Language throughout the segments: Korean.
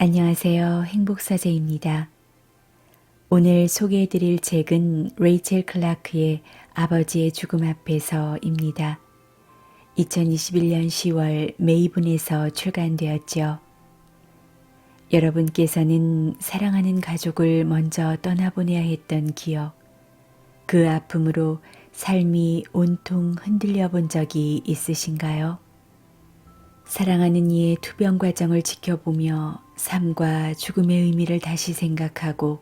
안녕하세요. 행복사제입니다. 오늘 소개해드릴 책은 레이첼 클라크의 아버지의 죽음 앞에서입니다. 2021년 10월 메이븐에서 출간되었죠. 여러분께서는 사랑하는 가족을 먼저 떠나보내야 했던 기억, 그 아픔으로 삶이 온통 흔들려 본 적이 있으신가요? 사랑하는 이의 투병 과정을 지켜보며 삶과 죽음의 의미를 다시 생각하고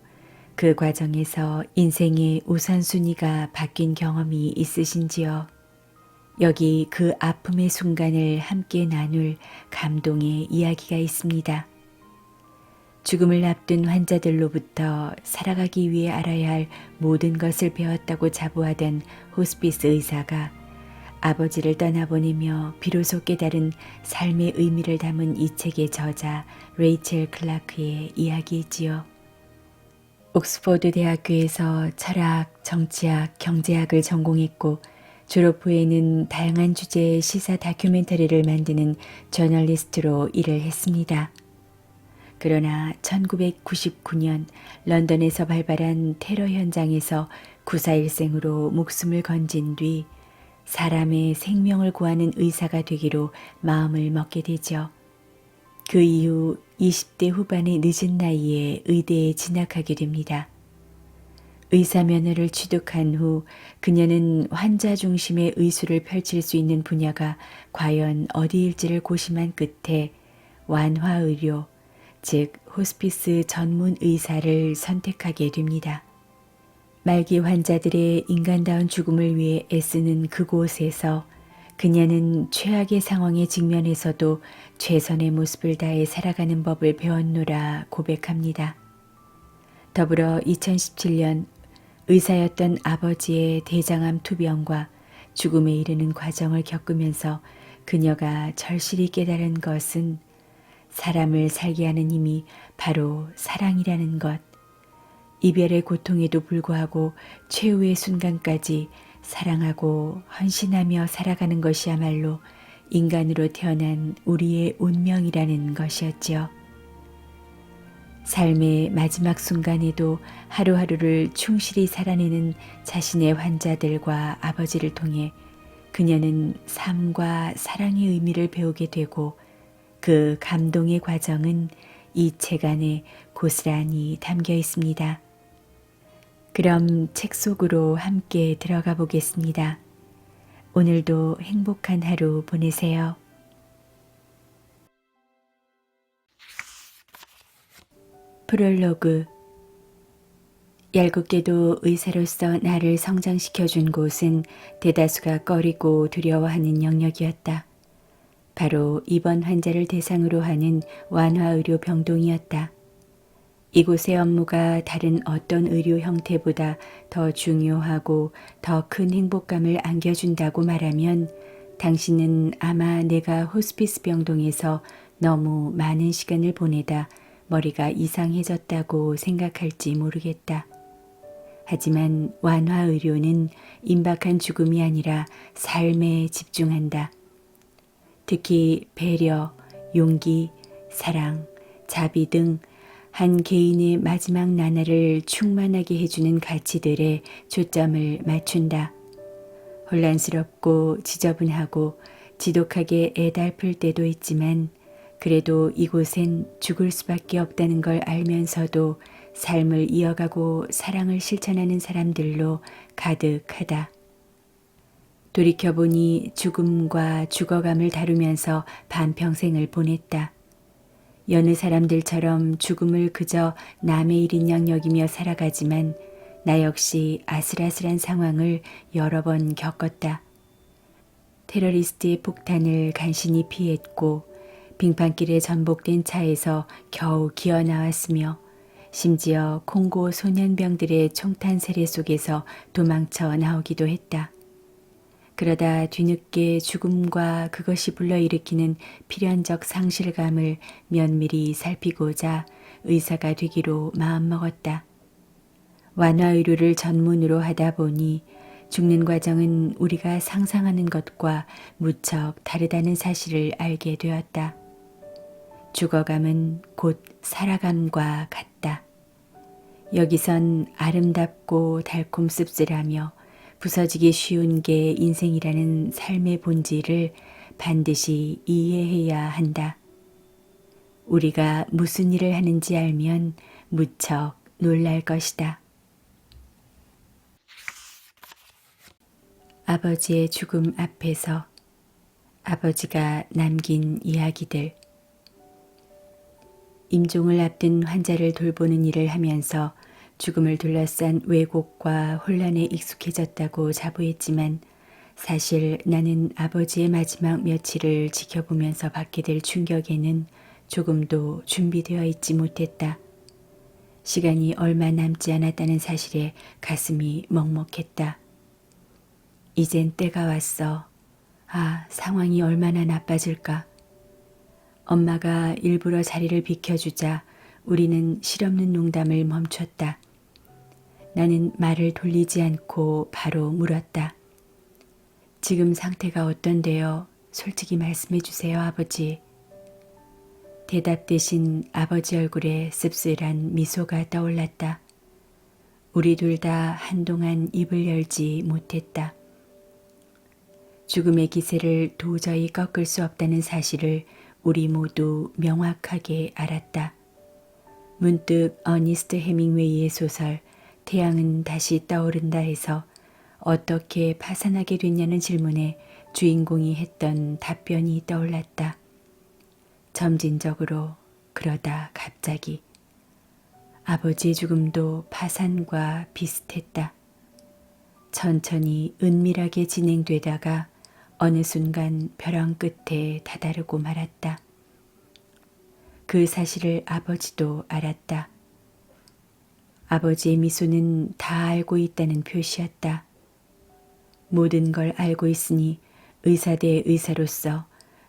그 과정에서 인생의 우선순위가 바뀐 경험이 있으신지요? 여기 그 아픔의 순간을 함께 나눌 감동의 이야기가 있습니다. 죽음을 앞둔 환자들로부터 살아가기 위해 알아야 할 모든 것을 배웠다고 자부하던 호스피스 의사가 아버지를 떠나보내며 비로소 깨달은 삶의 의미를 담은 이 책의 저자 레이첼 클라크의 이야기이지요. 옥스퍼드 대학교에서 철학, 정치학, 경제학을 전공했고 졸업 후에는 다양한 주제의 시사 다큐멘터리를 만드는 저널리스트로 일을 했습니다. 그러나 1999년 런던에서 발발한 테러 현장에서 9.4일생으로 목숨을 건진 뒤 사람의 생명을 구하는 의사가 되기로 마음을 먹게 되죠. 그 이후 20대 후반의 늦은 나이에 의대에 진학하게 됩니다. 의사 면허를 취득한 후 그녀는 환자 중심의 의술을 펼칠 수 있는 분야가 과연 어디일지를 고심한 끝에 완화의료, 즉 호스피스 전문 의사를 선택하게 됩니다. 말기 환자들의 인간다운 죽음을 위해 애쓰는 그곳에서 그녀는 최악의 상황에 직면해서도 최선의 모습을 다해 살아가는 법을 배웠노라 고백합니다. 더불어 2017년 의사였던 아버지의 대장암 투병과 죽음에 이르는 과정을 겪으면서 그녀가 절실히 깨달은 것은 사람을 살게 하는 힘이 바로 사랑이라는 것, 이별의 고통에도 불구하고 최후의 순간까지 사랑하고 헌신하며 살아가는 것이야말로 인간으로 태어난 우리의 운명이라는 것이었지요. 삶의 마지막 순간에도 하루하루를 충실히 살아내는 자신의 환자들과 아버지를 통해 그녀는 삶과 사랑의 의미를 배우게 되고 그 감동의 과정은 이 책 안에 고스란히 담겨 있습니다. 그럼 책 속으로 함께 들어가 보겠습니다. 오늘도 행복한 하루 보내세요. 프롤로그. 얄궂게도 의사로서 나를 성장시켜준 곳은 대다수가 꺼리고 두려워하는 영역이었다. 바로 입원 환자를 대상으로 하는 완화의료 병동이었다. 이곳의 업무가 다른 어떤 의료 형태보다 더 중요하고 더 큰 행복감을 안겨준다고 말하면 당신은 아마 내가 호스피스 병동에서 너무 많은 시간을 보내다 머리가 이상해졌다고 생각할지 모르겠다. 하지만 완화의료는 임박한 죽음이 아니라 삶에 집중한다. 특히 배려, 용기, 사랑, 자비 등 한 개인의 마지막 나날을 충만하게 해주는 가치들에 초점을 맞춘다. 혼란스럽고 지저분하고 지독하게 애달플 때도 있지만 그래도 이곳엔 죽을 수밖에 없다는 걸 알면서도 삶을 이어가고 사랑을 실천하는 사람들로 가득하다. 돌이켜보니 죽음과 죽어감을 다루면서 반평생을 보냈다. 여느 사람들처럼 죽음을 그저 남의 일인 양 여기며 살아가지만 나 역시 아슬아슬한 상황을 여러 번 겪었다. 테러리스트의 폭탄을 간신히 피했고 빙판길에 전복된 차에서 겨우 기어 나왔으며 심지어 콩고 소년병들의 총탄 세례 속에서 도망쳐 나오기도 했다. 그러다 뒤늦게 죽음과 그것이 불러일으키는 필연적 상실감을 면밀히 살피고자 의사가 되기로 마음먹었다. 완화의료를 전문으로 하다 보니 죽는 과정은 우리가 상상하는 것과 무척 다르다는 사실을 알게 되었다. 죽어감은 곧 살아감과 같다. 여기선 아름답고 달콤 씁쓸하며 부서지기 쉬운 게 인생이라는 삶의 본질을 반드시 이해해야 한다. 우리가 무슨 일을 하는지 알면 무척 놀랄 것이다. 아버지의 죽음 앞에서 아버지가 남긴 이야기들. 임종을 앞둔 환자를 돌보는 일을 하면서 죽음을 둘러싼 왜곡과 혼란에 익숙해졌다고 자부했지만 사실 나는 아버지의 마지막 며칠을 지켜보면서 받게 될 충격에는 조금도 준비되어 있지 못했다. 시간이 얼마 남지 않았다는 사실에 가슴이 먹먹했다. 이젠 때가 왔어. 아, 상황이 얼마나 나빠질까. 엄마가 일부러 자리를 비켜주자 우리는 실없는 농담을 멈췄다. 나는 말을 돌리지 않고 바로 물었다. 지금 상태가 어떤데요? 솔직히 말씀해 주세요, 아버지. 대답 대신 아버지 얼굴에 씁쓸한 미소가 떠올랐다. 우리 둘 다 한동안 입을 열지 못했다. 죽음의 기세를 도저히 꺾을 수 없다는 사실을 우리 모두 명확하게 알았다. 문득 어니스트 해밍웨이의 소설 태양은 다시 떠오른다에서 어떻게 파산하게 됐냐는 질문에 주인공이 했던 답변이 떠올랐다. 점진적으로, 그러다 갑자기. 아버지의 죽음도 파산과 비슷했다. 천천히 은밀하게 진행되다가 어느 순간 벼랑 끝에 다다르고 말았다. 그 사실을 아버지도 알았다. 아버지의 미소는 다 알고 있다는 표시였다. 모든 걸 알고 있으니 의사 대 의사로서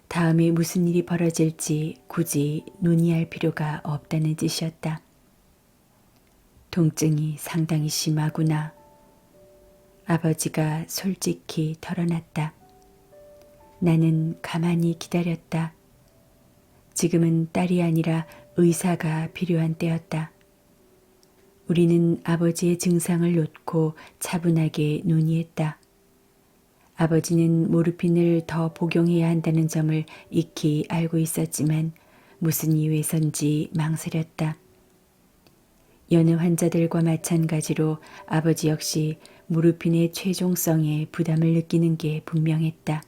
다음에 무슨 일이 벌어질지 굳이 논의할 필요가 없다는 뜻이었다. 통증이 상당히 심하구나. 아버지가 솔직히 털어놨다. 나는 가만히 기다렸다. 지금은 딸이 아니라 의사가 필요한 때였다. 우리는 아버지의 증상을 놓고 차분하게 논의했다. 아버지는 모르핀을 더 복용해야 한다는 점을 익히 알고 있었지만 무슨 이유에선지 망설였다. 여느 환자들과 마찬가지로 아버지 역시 모르핀의 최종성에 부담을 느끼는 게 분명했다.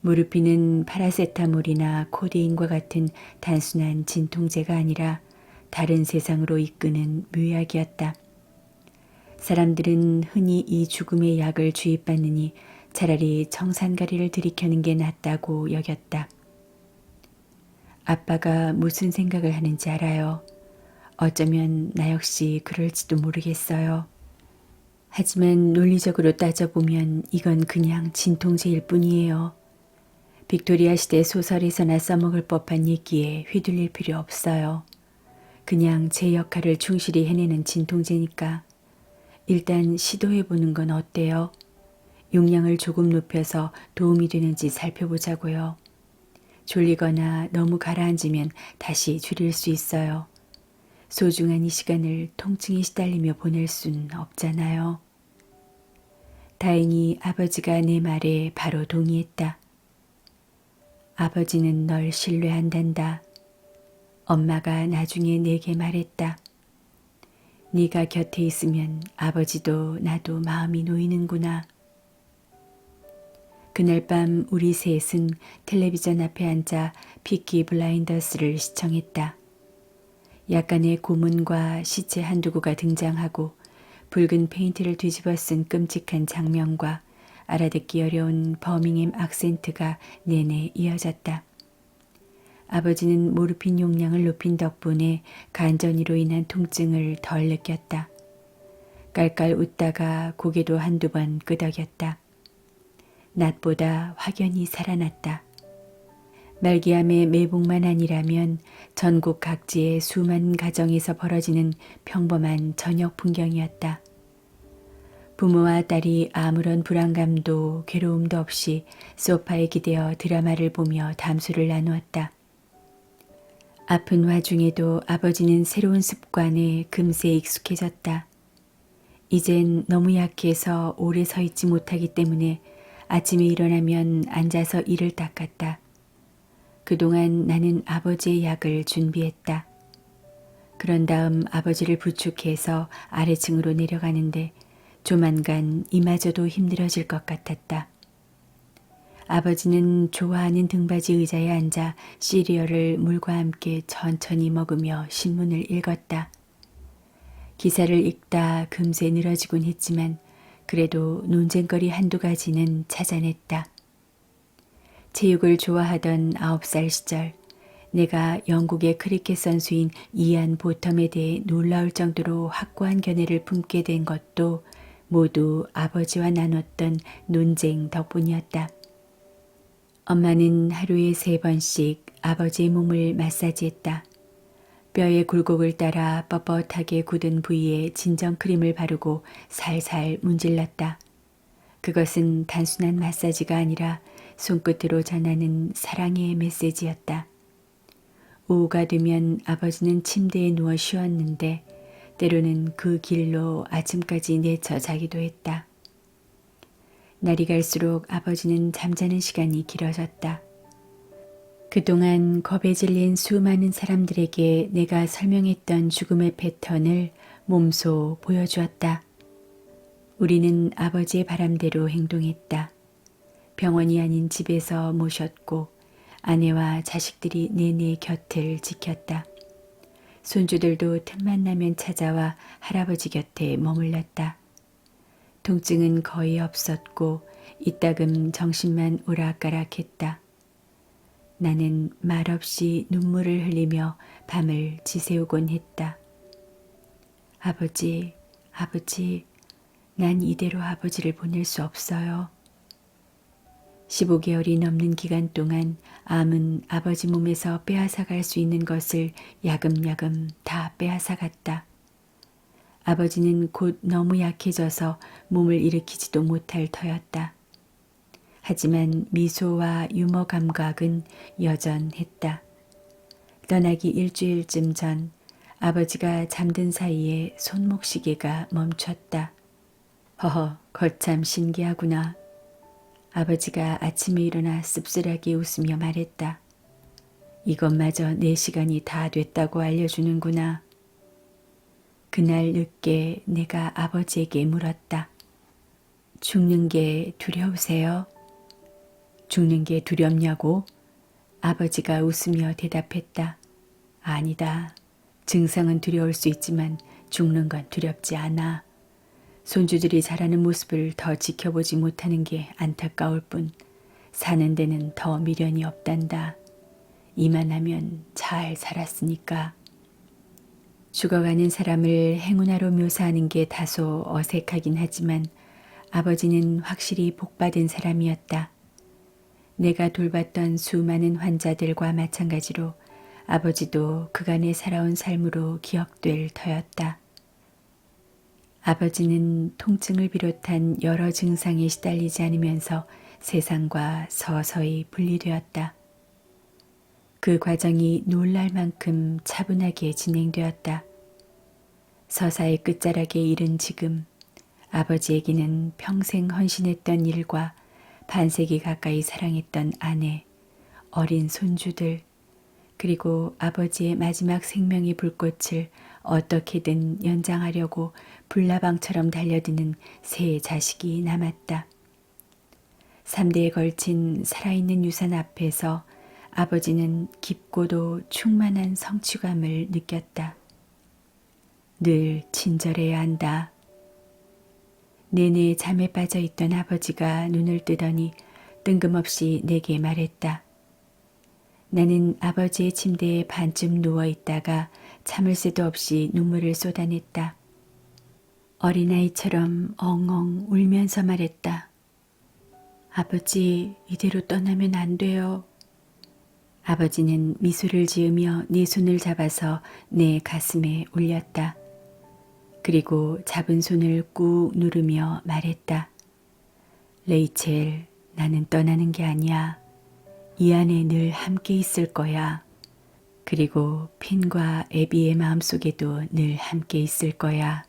모르핀은 파라세타몰이나 코데인과 같은 단순한 진통제가 아니라 다른 세상으로 이끄는 묘약이었다. 사람들은 흔히 이 죽음의 약을 주입받느니 차라리 청산가리를 들이켜는 게 낫다고 여겼다. 아빠가 무슨 생각을 하는지 알아요. 어쩌면 나 역시 그럴지도 모르겠어요. 하지만 논리적으로 따져보면 이건 그냥 진통제일 뿐이에요. 빅토리아 시대 소설에서나 써먹을 법한 얘기에 휘둘릴 필요 없어요. 그냥 제 역할을 충실히 해내는 진통제니까 일단 시도해보는 건 어때요? 용량을 조금 높여서 도움이 되는지 살펴보자고요. 졸리거나 너무 가라앉으면 다시 줄일 수 있어요. 소중한 이 시간을 통증에 시달리며 보낼 순 없잖아요. 다행히 아버지가 내 말에 바로 동의했다. 아버지는 널 신뢰한단다. 엄마가 나중에 내게 말했다. 네가 곁에 있으면 아버지도 나도 마음이 놓이는구나. 그날 밤 우리 셋은 텔레비전 앞에 앉아 피키 블라인더스를 시청했다. 약간의 고문과 시체 한두 구가 등장하고 붉은 페인트를 뒤집어 쓴 끔찍한 장면과 알아듣기 어려운 버밍햄 악센트가 내내 이어졌다. 아버지는 모르핀 용량을 높인 덕분에 간전이로 인한 통증을 덜 느꼈다. 깔깔 웃다가 고개도 한두 번 끄덕였다. 낮보다 확연히 살아났다. 말기암의 매복만 아니라면 전국 각지의 수많은 가정에서 벌어지는 평범한 저녁 풍경이었다. 부모와 딸이 아무런 불안감도 괴로움도 없이 소파에 기대어 드라마를 보며 담소를 나누었다. 아픈 와중에도 아버지는 새로운 습관에 금세 익숙해졌다. 이젠 너무 약해서 오래 서 있지 못하기 때문에 아침에 일어나면 앉아서 이를 닦았다. 그동안 나는 아버지의 약을 준비했다. 그런 다음 아버지를 부축해서 아래층으로 내려가는데 조만간 이마저도 힘들어질 것 같았다. 아버지는 좋아하는 등받이 의자에 앉아 시리얼을 물과 함께 천천히 먹으며 신문을 읽었다. 기사를 읽다 금세 늘어지곤 했지만 그래도 논쟁거리 한두 가지는 찾아냈다. 체육을 좋아하던 9살 시절 내가 영국의 크리켓 선수인 이안 보텀에 대해 놀라울 정도로 확고한 견해를 품게 된 것도 모두 아버지와 나눴던 논쟁 덕분이었다. 엄마는 하루에 3번씩 아버지의 몸을 마사지했다. 뼈의 굴곡을 따라 뻣뻣하게 굳은 부위에 진정 크림을 바르고 살살 문질렀다. 그것은 단순한 마사지가 아니라 손끝으로 전하는 사랑의 메시지였다. 오후가 되면 아버지는 침대에 누워 쉬었는데 때로는 그 길로 아침까지 내쳐 자기도 했다. 날이 갈수록 아버지는 잠자는 시간이 길어졌다. 그동안 겁에 질린 수많은 사람들에게 내가 설명했던 죽음의 패턴을 몸소 보여주었다. 우리는 아버지의 바람대로 행동했다. 병원이 아닌 집에서 모셨고 아내와 자식들이 내내 곁을 지켰다. 손주들도 틈만 나면 찾아와 할아버지 곁에 머물렀다. 통증은 거의 없었고 이따금 정신만 오락가락했다. 나는 말없이 눈물을 흘리며 밤을 지새우곤 했다. 아버지, 아버지, 난 이대로 아버지를 보낼 수 없어요. 15개월이 넘는 기간 동안 암은 아버지 몸에서 빼앗아갈 수 있는 것을 야금야금 다 빼앗아갔다. 아버지는 곧 너무 약해져서 몸을 일으키지도 못할 터였다. 하지만 미소와 유머 감각은 여전했다. 떠나기 일주일쯤 전 아버지가 잠든 사이에 손목시계가 멈췄다. 허허, 거참 신기하구나. 아버지가 아침에 일어나 씁쓸하게 웃으며 말했다. 이것마저 4시간이 다 됐다고 알려주는구나. 그날 늦게 내가 아버지에게 물었다. 죽는 게 두려우세요? 죽는 게 두렵냐고? 아버지가 웃으며 대답했다. 아니다. 증상은 두려울 수 있지만 죽는 건 두렵지 않아. 손주들이 자라는 모습을 더 지켜보지 못하는 게 안타까울 뿐 사는 데는 더 미련이 없단다. 이만하면 잘 살았으니까. 죽어가는 사람을 행운아로 묘사하는 게 다소 어색하긴 하지만 아버지는 확실히 복받은 사람이었다. 내가 돌봤던 수많은 환자들과 마찬가지로 아버지도 그간에 살아온 삶으로 기억될 터였다. 아버지는 통증을 비롯한 여러 증상에 시달리지 않으면서 세상과 서서히 분리되었다. 그 과정이 놀랄 만큼 차분하게 진행되었다. 서사의 끝자락에 이른 지금 아버지에게는 평생 헌신했던 일과 반세기 가까이 사랑했던 아내, 어린 손주들, 그리고 아버지의 마지막 생명의 불꽃을 어떻게든 연장하려고 불나방처럼 달려드는 세 자식이 남았다. 3대에 걸친 살아있는 유산 앞에서 아버지는 깊고도 충만한 성취감을 느꼈다. 늘 친절해야 한다. 내내 잠에 빠져 있던 아버지가 눈을 뜨더니 뜬금없이 내게 말했다. 나는 아버지의 침대에 반쯤 누워 있다가 참을 새도 없이 눈물을 쏟아냈다. 어린아이처럼 엉엉 울면서 말했다. 아버지, 이대로 떠나면 안 돼요. 아버지는 미소를 지으며 내 손을 잡아서 내 가슴에 올렸다. 그리고 잡은 손을 꾹 누르며 말했다. 레이첼, 나는 떠나는 게 아니야. 이 안에 늘 함께 있을 거야. 그리고 핀과 애비의 마음속에도 늘 함께 있을 거야.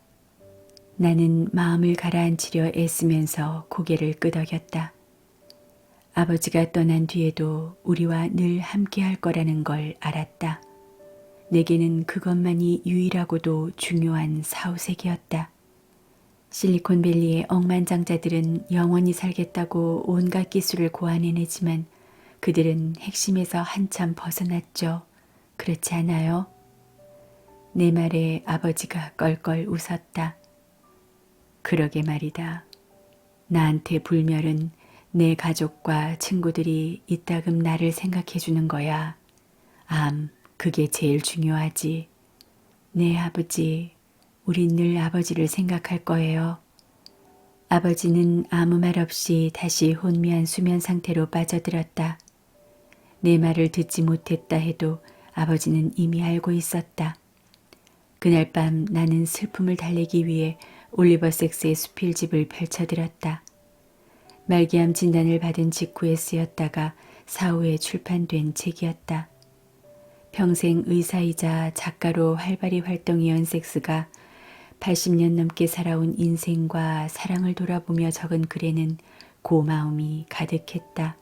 나는 마음을 가라앉히려 애쓰면서 고개를 끄덕였다. 아버지가 떠난 뒤에도 우리와 늘 함께 할 거라는 걸 알았다. 내게는 그것만이 유일하고도 중요한 사후색이었다. 실리콘밸리의 억만장자들은 영원히 살겠다고 온갖 기술을 고안해내지만 그들은 핵심에서 한참 벗어났죠. 그렇지 않아요? 내 말에 아버지가 껄껄 웃었다. 그러게 말이다. 나한테 불멸은 내 가족과 친구들이 이따금 나를 생각해 주는 거야. 그게 제일 중요하지. 네, 아버지. 우린 늘 아버지를 생각할 거예요. 아버지는 아무 말 없이 다시 혼미한 수면 상태로 빠져들었다. 내 말을 듣지 못했다 해도 아버지는 이미 알고 있었다. 그날 밤 나는 슬픔을 달래기 위해 올리버 섹스의 수필집을 펼쳐들었다. 말기암 진단을 받은 직후에 쓰였다가 사후에 출판된 책이었다. 평생 의사이자 작가로 활발히 활동해온 섹스가 80년 넘게 살아온 인생과 사랑을 돌아보며 적은 글에는 고마움이 가득했다.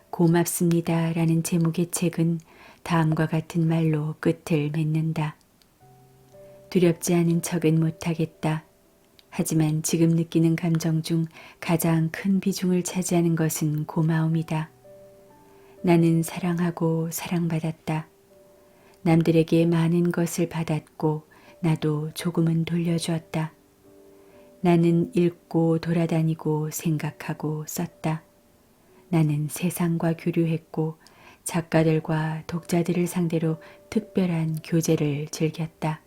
고맙습니다 라는 제목의 책은 다음과 같은 말로 끝을 맺는다. 두렵지 않은 척은 못하겠다. 하지만 지금 느끼는 감정 중 가장 큰 비중을 차지하는 것은 고마움이다. 나는 사랑하고 사랑받았다. 남들에게 많은 것을 받았고 나도 조금은 돌려주었다. 나는 읽고 돌아다니고 생각하고 썼다. 나는 세상과 교류했고 작가들과 독자들을 상대로 특별한 교제를 즐겼다.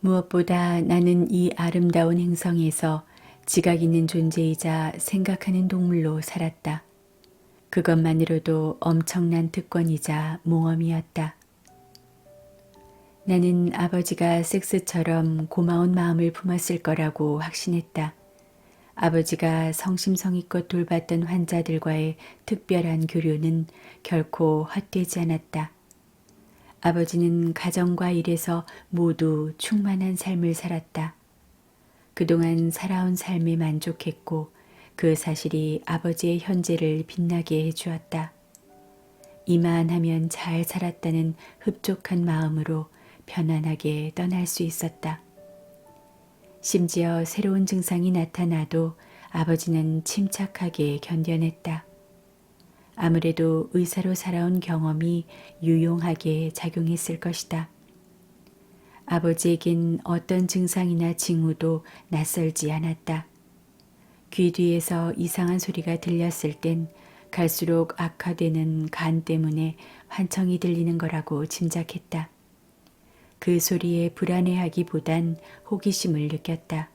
무엇보다 나는 이 아름다운 행성에서 지각 있는 존재이자 생각하는 동물로 살았다. 그것만으로도 엄청난 특권이자 모험이었다. 나는 아버지가 섹스처럼 고마운 마음을 품었을 거라고 확신했다. 아버지가 성심성의껏 돌봤던 환자들과의 특별한 교류는 결코 헛되지 않았다. 아버지는 가정과 일에서 모두 충만한 삶을 살았다. 그동안 살아온 삶에 만족했고 그 사실이 아버지의 현재를 빛나게 해주었다. 이만하면 잘 살았다는 흡족한 마음으로 편안하게 떠날 수 있었다. 심지어 새로운 증상이 나타나도 아버지는 침착하게 견뎌냈다. 아무래도 의사로 살아온 경험이 유용하게 작용했을 것이다. 아버지에겐 어떤 증상이나 징후도 낯설지 않았다. 귀 뒤에서 이상한 소리가 들렸을 땐 갈수록 악화되는 간 때문에 환청이 들리는 거라고 짐작했다. 그 소리에 불안해하기보단 호기심을 느꼈다.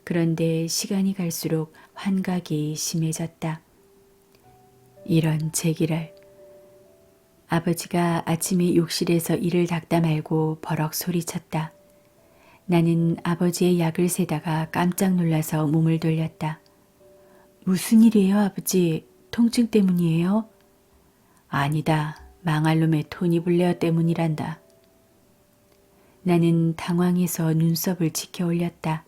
그런데 시간이 갈수록 환각이 심해졌다. 이런 제기랄. 아버지가 아침에 욕실에서 이를 닦다 말고 버럭 소리쳤다. 나는 아버지의 약을 세다가 깜짝 놀라서 몸을 돌렸다. 무슨 일이에요, 아버지? 통증 때문이에요? 아니다. 망할 놈의 토니 블레어 때문이란다. 나는 당황해서 눈썹을 치켜 올렸다.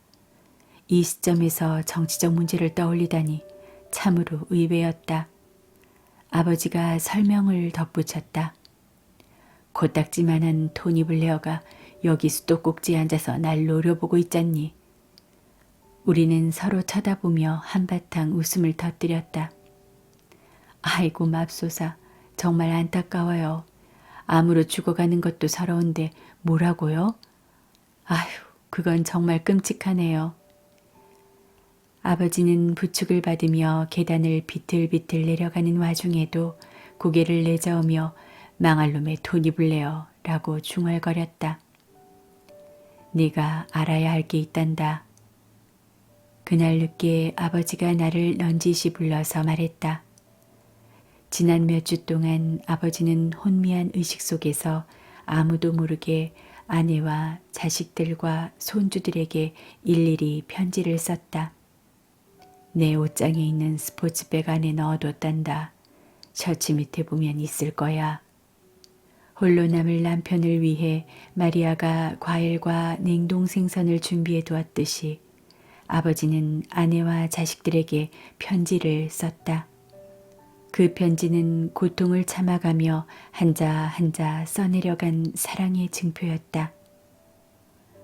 이 시점에서 정치적 문제를 떠올리다니 참으로 의외였다. 아버지가 설명을 덧붙였다. 코딱지만한 토니 블레어가 여기 수도꼭지에 앉아서 날 노려보고 있잖니. 우리는 서로 쳐다보며 한바탕 웃음을 터뜨렸다. 아이고 맙소사, 정말 안타까워요. 암으로 죽어가는 것도 서러운데 뭐라고요? 아휴, 그건 정말 끔찍하네요. 아버지는 부축을 받으며 계단을 비틀비틀 내려가는 와중에도 고개를 내저으며 망할 놈의 토니 블레어 라고 중얼거렸다. 네가 알아야 할 게 있단다. 그날 늦게 아버지가 나를 넌지시 불러서 말했다. 지난 몇 주 동안 아버지는 혼미한 의식 속에서 아무도 모르게 아내와 자식들과 손주들에게 일일이 편지를 썼다. 내 옷장에 있는 스포츠백 안에 넣어뒀단다. 셔츠 밑에 보면 있을 거야. 홀로 남을 남편을 위해 마리아가 과일과 냉동 생선을 준비해 두었듯이 아버지는 아내와 자식들에게 편지를 썼다. 그 편지는 고통을 참아가며 한자 한자 써내려간 사랑의 증표였다.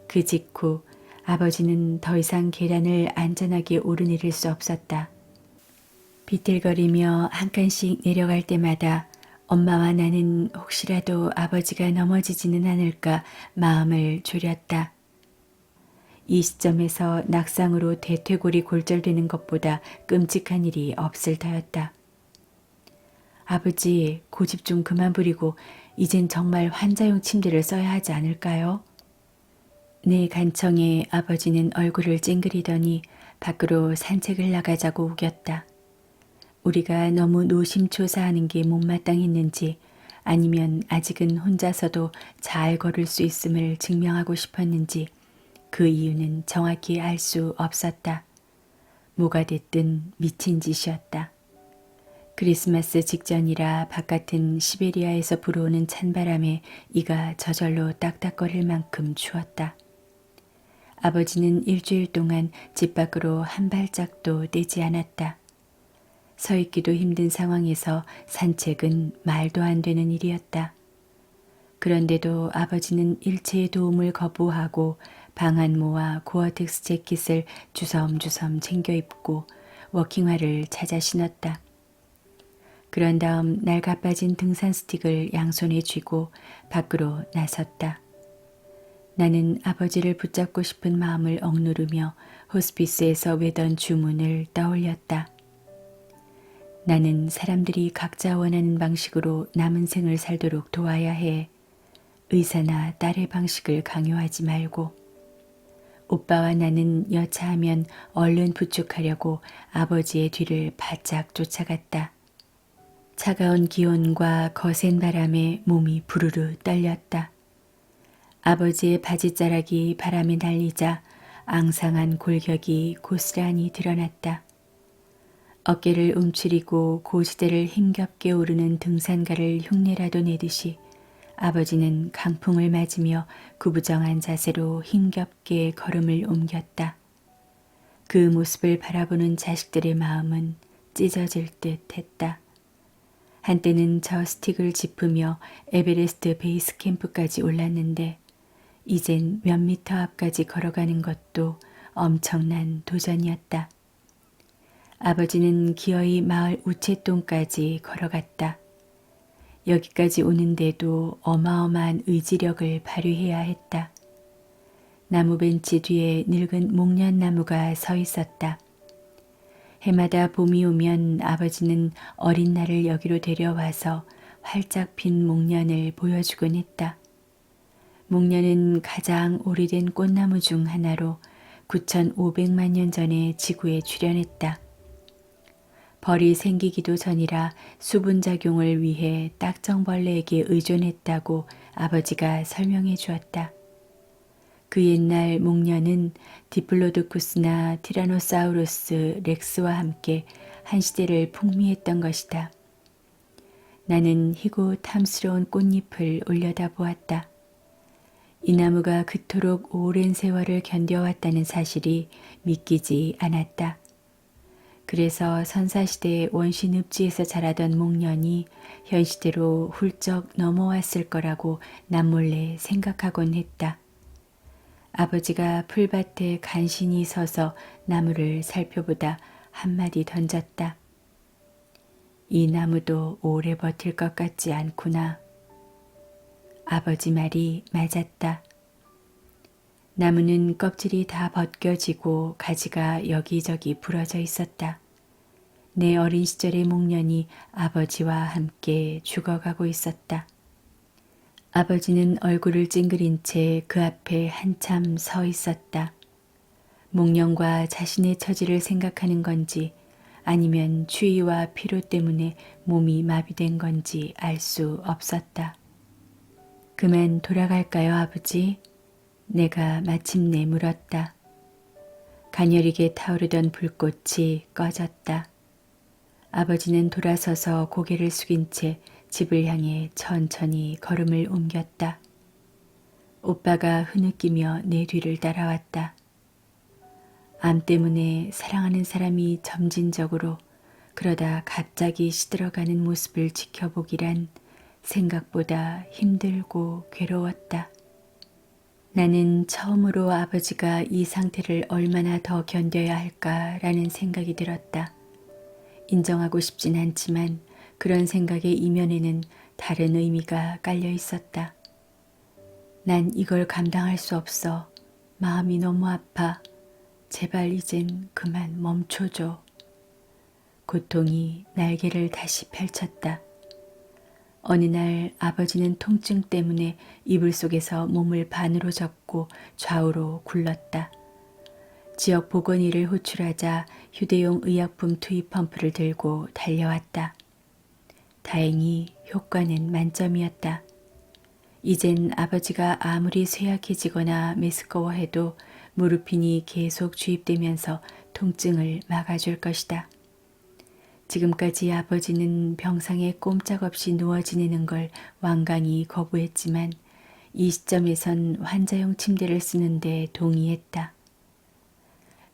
그 직후 아버지는 더 이상 계단을 안전하게 오르내릴 수 없었다. 비틀거리며 한 칸씩 내려갈 때마다 엄마와 나는 혹시라도 아버지가 넘어지지는 않을까 마음을 졸였다. 이 시점에서 낙상으로 대퇴골이 골절되는 것보다 끔찍한 일이 없을 터였다. 아버지, 고집 좀 그만 부리고 이젠 정말 환자용 침대를 써야 하지 않을까요? 내 간청에 아버지는 얼굴을 찡그리더니 밖으로 산책을 나가자고 우겼다. 우리가 너무 노심초사하는 게 못마땅했는지 아니면 아직은 혼자서도 잘 걸을 수 있음을 증명하고 싶었는지 그 이유는 정확히 알 수 없었다. 뭐가 됐든 미친 짓이었다. 크리스마스 직전이라 바깥은 시베리아에서 불어오는 찬바람에 이가 저절로 딱딱거릴 만큼 추웠다. 아버지는 일주일 동안 집 밖으로 한 발짝도 떼지 않았다. 서 있기도 힘든 상황에서 산책은 말도 안 되는 일이었다. 그런데도 아버지는 일체의 도움을 거부하고 방한모와 고어텍스 재킷을 주섬주섬 챙겨 입고 워킹화를 찾아 신었다. 그런 다음 낡아빠진 등산 스틱을 양손에 쥐고 밖으로 나섰다. 나는 아버지를 붙잡고 싶은 마음을 억누르며 호스피스에서 외던 주문을 떠올렸다. 나는 사람들이 각자 원하는 방식으로 남은 생을 살도록 도와야 해. 의사나 딸의 방식을 강요하지 말고. 오빠와 나는 여차하면 얼른 부축하려고 아버지의 뒤를 바짝 쫓아갔다. 차가운 기온과 거센 바람에 몸이 부르르 떨렸다. 아버지의 바지자락이 바람에 날리자 앙상한 골격이 고스란히 드러났다. 어깨를 움츠리고 고지대를 힘겹게 오르는 등산가를 흉내라도 내듯이 아버지는 강풍을 맞으며 구부정한 자세로 힘겹게 걸음을 옮겼다. 그 모습을 바라보는 자식들의 마음은 찢어질 듯 했다. 한때는 저 스틱을 짚으며 에베레스트 베이스 캠프까지 올랐는데 이젠 몇 미터 앞까지 걸어가는 것도 엄청난 도전이었다. 아버지는 기어이 마을 우체통까지 걸어갔다. 여기까지 오는데도 어마어마한 의지력을 발휘해야 했다. 나무 벤치 뒤에 늙은 목련나무가 서 있었다. 해마다 봄이 오면 아버지는 어린 나를 여기로 데려와서 활짝 핀 목련을 보여주곤 했다. 목련은 가장 오래된 꽃나무 중 하나로 9,500만 년 전에 지구에 출현했다. 벌이 생기기도 전이라 수분작용을 위해 딱정벌레에게 의존했다고 아버지가 설명해 주었다. 그 옛날 목련은 디플로도쿠스나 티라노사우루스 렉스와 함께 한 시대를 풍미했던 것이다. 나는 희고 탐스러운 꽃잎을 올려다보았다. 이 나무가 그토록 오랜 세월을 견뎌왔다는 사실이 믿기지 않았다. 그래서 선사시대의 원시늪지에서 자라던 목련이 현시대로 훌쩍 넘어왔을 거라고 남몰래 생각하곤 했다. 아버지가 풀밭에 간신히 서서 나무를 살펴보다 한마디 던졌다. 이 나무도 오래 버틸 것 같지 않구나. 아버지 말이 맞았다. 나무는 껍질이 다 벗겨지고 가지가 여기저기 부러져 있었다. 내 어린 시절의 목련이 아버지와 함께 죽어가고 있었다. 아버지는 얼굴을 찡그린 채 그 앞에 한참 서 있었다. 목련과 자신의 처지를 생각하는 건지 아니면 추위와 피로 때문에 몸이 마비된 건지 알 수 없었다. 그만 돌아갈까요, 아버지? 내가 마침내 물었다. 가녀리게 타오르던 불꽃이 꺼졌다. 아버지는 돌아서서 고개를 숙인 채 집을 향해 천천히 걸음을 옮겼다. 오빠가 흐느끼며 내 뒤를 따라왔다. 암 때문에 사랑하는 사람이 점진적으로 그러다 갑자기 시들어가는 모습을 지켜보기란 생각보다 힘들고 괴로웠다. 나는 처음으로 아버지가 이 상태를 얼마나 더 견뎌야 할까라는 생각이 들었다. 인정하고 싶진 않지만 그런 생각의 이면에는 다른 의미가 깔려 있었다. 난 이걸 감당할 수 없어. 마음이 너무 아파. 제발 이젠 그만 멈춰줘. 고통이 날개를 다시 펼쳤다. 어느 날 아버지는 통증 때문에 이불 속에서 몸을 반으로 접고 좌우로 굴렀다. 지역 보건의를 호출하자 휴대용 의약품 투입 펌프를 들고 달려왔다. 다행히 효과는 만점이었다. 이젠 아버지가 아무리 쇠약해지거나 메스꺼워해도 무르핀이 계속 주입되면서 통증을 막아줄 것이다. 지금까지 아버지는 병상에 꼼짝없이 누워 지내는 걸 완강히 거부했지만 이 시점에선 환자용 침대를 쓰는데 동의했다.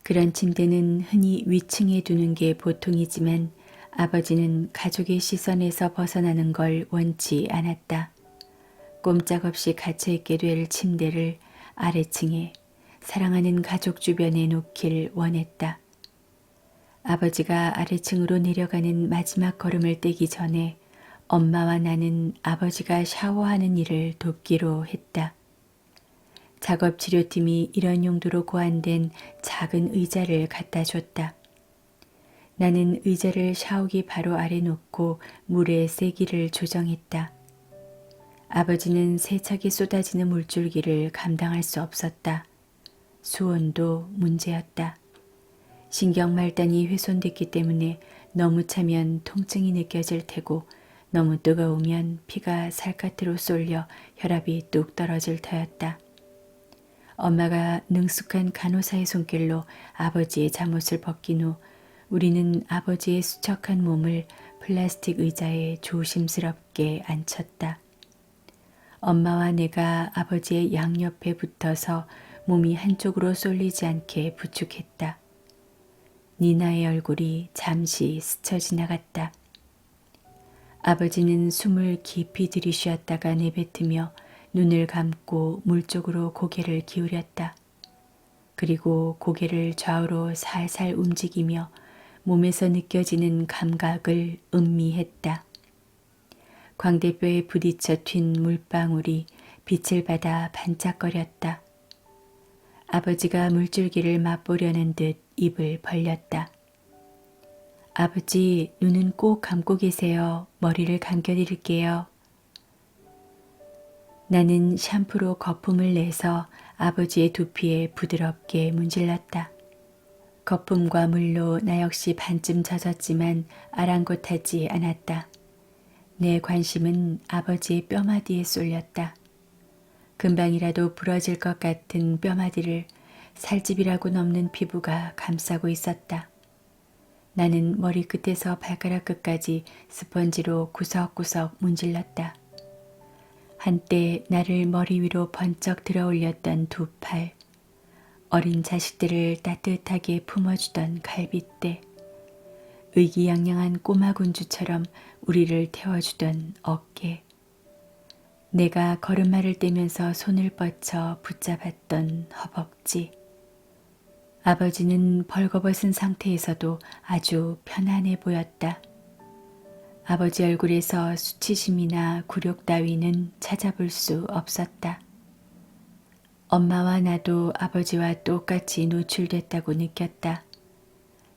그런 침대는 흔히 위층에 두는 게 보통이지만 아버지는 가족의 시선에서 벗어나는 걸 원치 않았다. 꼼짝없이 갇혀있게 될 침대를 아래층에 사랑하는 가족 주변에 놓길 원했다. 아버지가 아래층으로 내려가는 마지막 걸음을 떼기 전에 엄마와 나는 아버지가 샤워하는 일을 돕기로 했다. 작업치료팀이 이런 용도로 고안된 작은 의자를 갖다 줬다. 나는 의자를 샤워기 바로 아래 놓고 물의 세기를 조정했다. 아버지는 세차게 쏟아지는 물줄기를 감당할 수 없었다. 수온도 문제였다. 신경말단이 훼손됐기 때문에 너무 차면 통증이 느껴질 테고 너무 뜨거우면 피가 살갗으로 쏠려 혈압이 뚝 떨어질 터였다. 엄마가 능숙한 간호사의 손길로 아버지의 잠옷을 벗긴 후 우리는 아버지의 수척한 몸을 플라스틱 의자에 조심스럽게 앉혔다. 엄마와 내가 아버지의 양옆에 붙어서 몸이 한쪽으로 쏠리지 않게 부축했다. 니나의 얼굴이 잠시 스쳐 지나갔다. 아버지는 숨을 깊이 들이쉬었다가 내뱉으며 눈을 감고 물 쪽으로 고개를 기울였다. 그리고 고개를 좌우로 살살 움직이며 몸에서 느껴지는 감각을 음미했다. 광대뼈에 부딪혀 튄 물방울이 빛을 받아 반짝거렸다. 아버지가 물줄기를 맛보려는 듯 입을 벌렸다. 아버지, 눈은 꼭 감고 계세요. 머리를 감겨드릴게요. 나는 샴푸로 거품을 내서 아버지의 두피에 부드럽게 문질렀다. 거품과 물로 나 역시 반쯤 젖었지만 아랑곳하지 않았다. 내 관심은 아버지의 뼈마디에 쏠렸다. 금방이라도 부러질 것 같은 뼈마디를 살집이라고 넘는 피부가 감싸고 있었다. 나는 머리끝에서 발가락 끝까지 스펀지로 구석구석 문질렀다. 한때 나를 머리 위로 번쩍 들어올렸던 두 팔, 어린 자식들을 따뜻하게 품어주던 갈빗대, 의기양양한 꼬마 군주처럼 우리를 태워주던 어깨, 내가 걸음마를 떼면서 손을 뻗쳐 붙잡았던 허벅지. 아버지는 벌거벗은 상태에서도 아주 편안해 보였다. 아버지 얼굴에서 수치심이나 굴욕 따위는 찾아볼 수 없었다. 엄마와 나도 아버지와 똑같이 노출됐다고 느꼈다.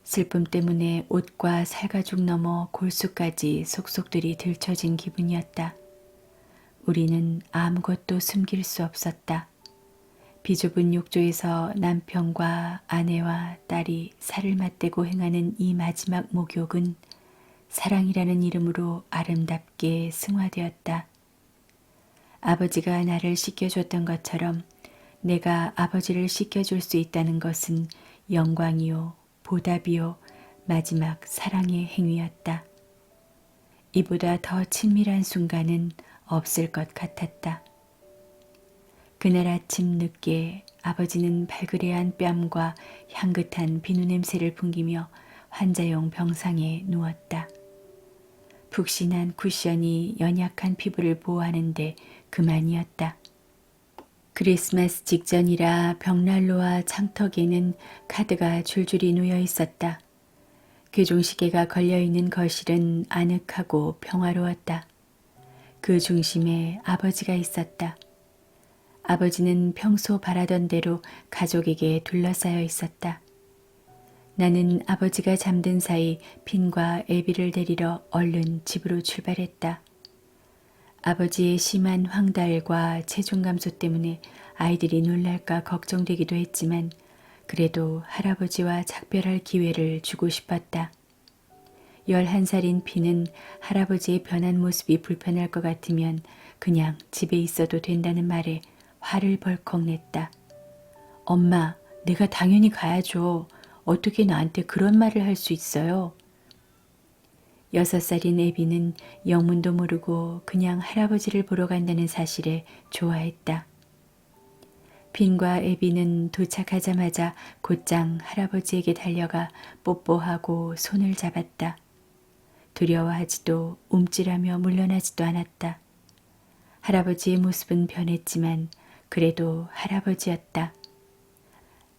슬픔 때문에 옷과 살가죽 넘어 골수까지 속속들이 들춰진 기분이었다. 우리는 아무것도 숨길 수 없었다. 비좁은 욕조에서 남편과 아내와 딸이 살을 맞대고 행하는 이 마지막 목욕은 사랑이라는 이름으로 아름답게 승화되었다. 아버지가 나를 씻겨줬던 것처럼 내가 아버지를 씻겨줄 수 있다는 것은 영광이요, 보답이요, 마지막 사랑의 행위였다. 이보다 더 친밀한 순간은 없을 것 같았다. 그날 아침 늦게 아버지는 발그레한 뺨과 향긋한 비누 냄새를 풍기며 환자용 병상에 누웠다. 푹신한 쿠션이 연약한 피부를 보호하는데 그만이었다. 크리스마스 직전이라 벽난로와 창턱에는 카드가 줄줄이 놓여 있었다. 괴종시계가 걸려있는 거실은 아늑하고 평화로웠다. 그 중심에 아버지가 있었다. 아버지는 평소 바라던 대로 가족에게 둘러싸여 있었다. 나는 아버지가 잠든 사이 핀과 애비를 데리러 얼른 집으로 출발했다. 아버지의 심한 황달과 체중 감소 때문에 아이들이 놀랄까 걱정되기도 했지만 그래도 할아버지와 작별할 기회를 주고 싶었다. 11살인 핀은 할아버지의 변한 모습이 불편할 것 같으면 그냥 집에 있어도 된다는 말에 화를 벌컥 냈다. 엄마, 내가 당연히 가야죠. 어떻게 나한테 그런 말을 할 수 있어요? 6살인 애비는 영문도 모르고 그냥 할아버지를 보러 간다는 사실에 좋아했다. 빈과 애비는 도착하자마자 곧장 할아버지에게 달려가 뽀뽀하고 손을 잡았다. 두려워하지도 움찔하며 물러나지도 않았다. 할아버지의 모습은 변했지만 그래도 할아버지였다.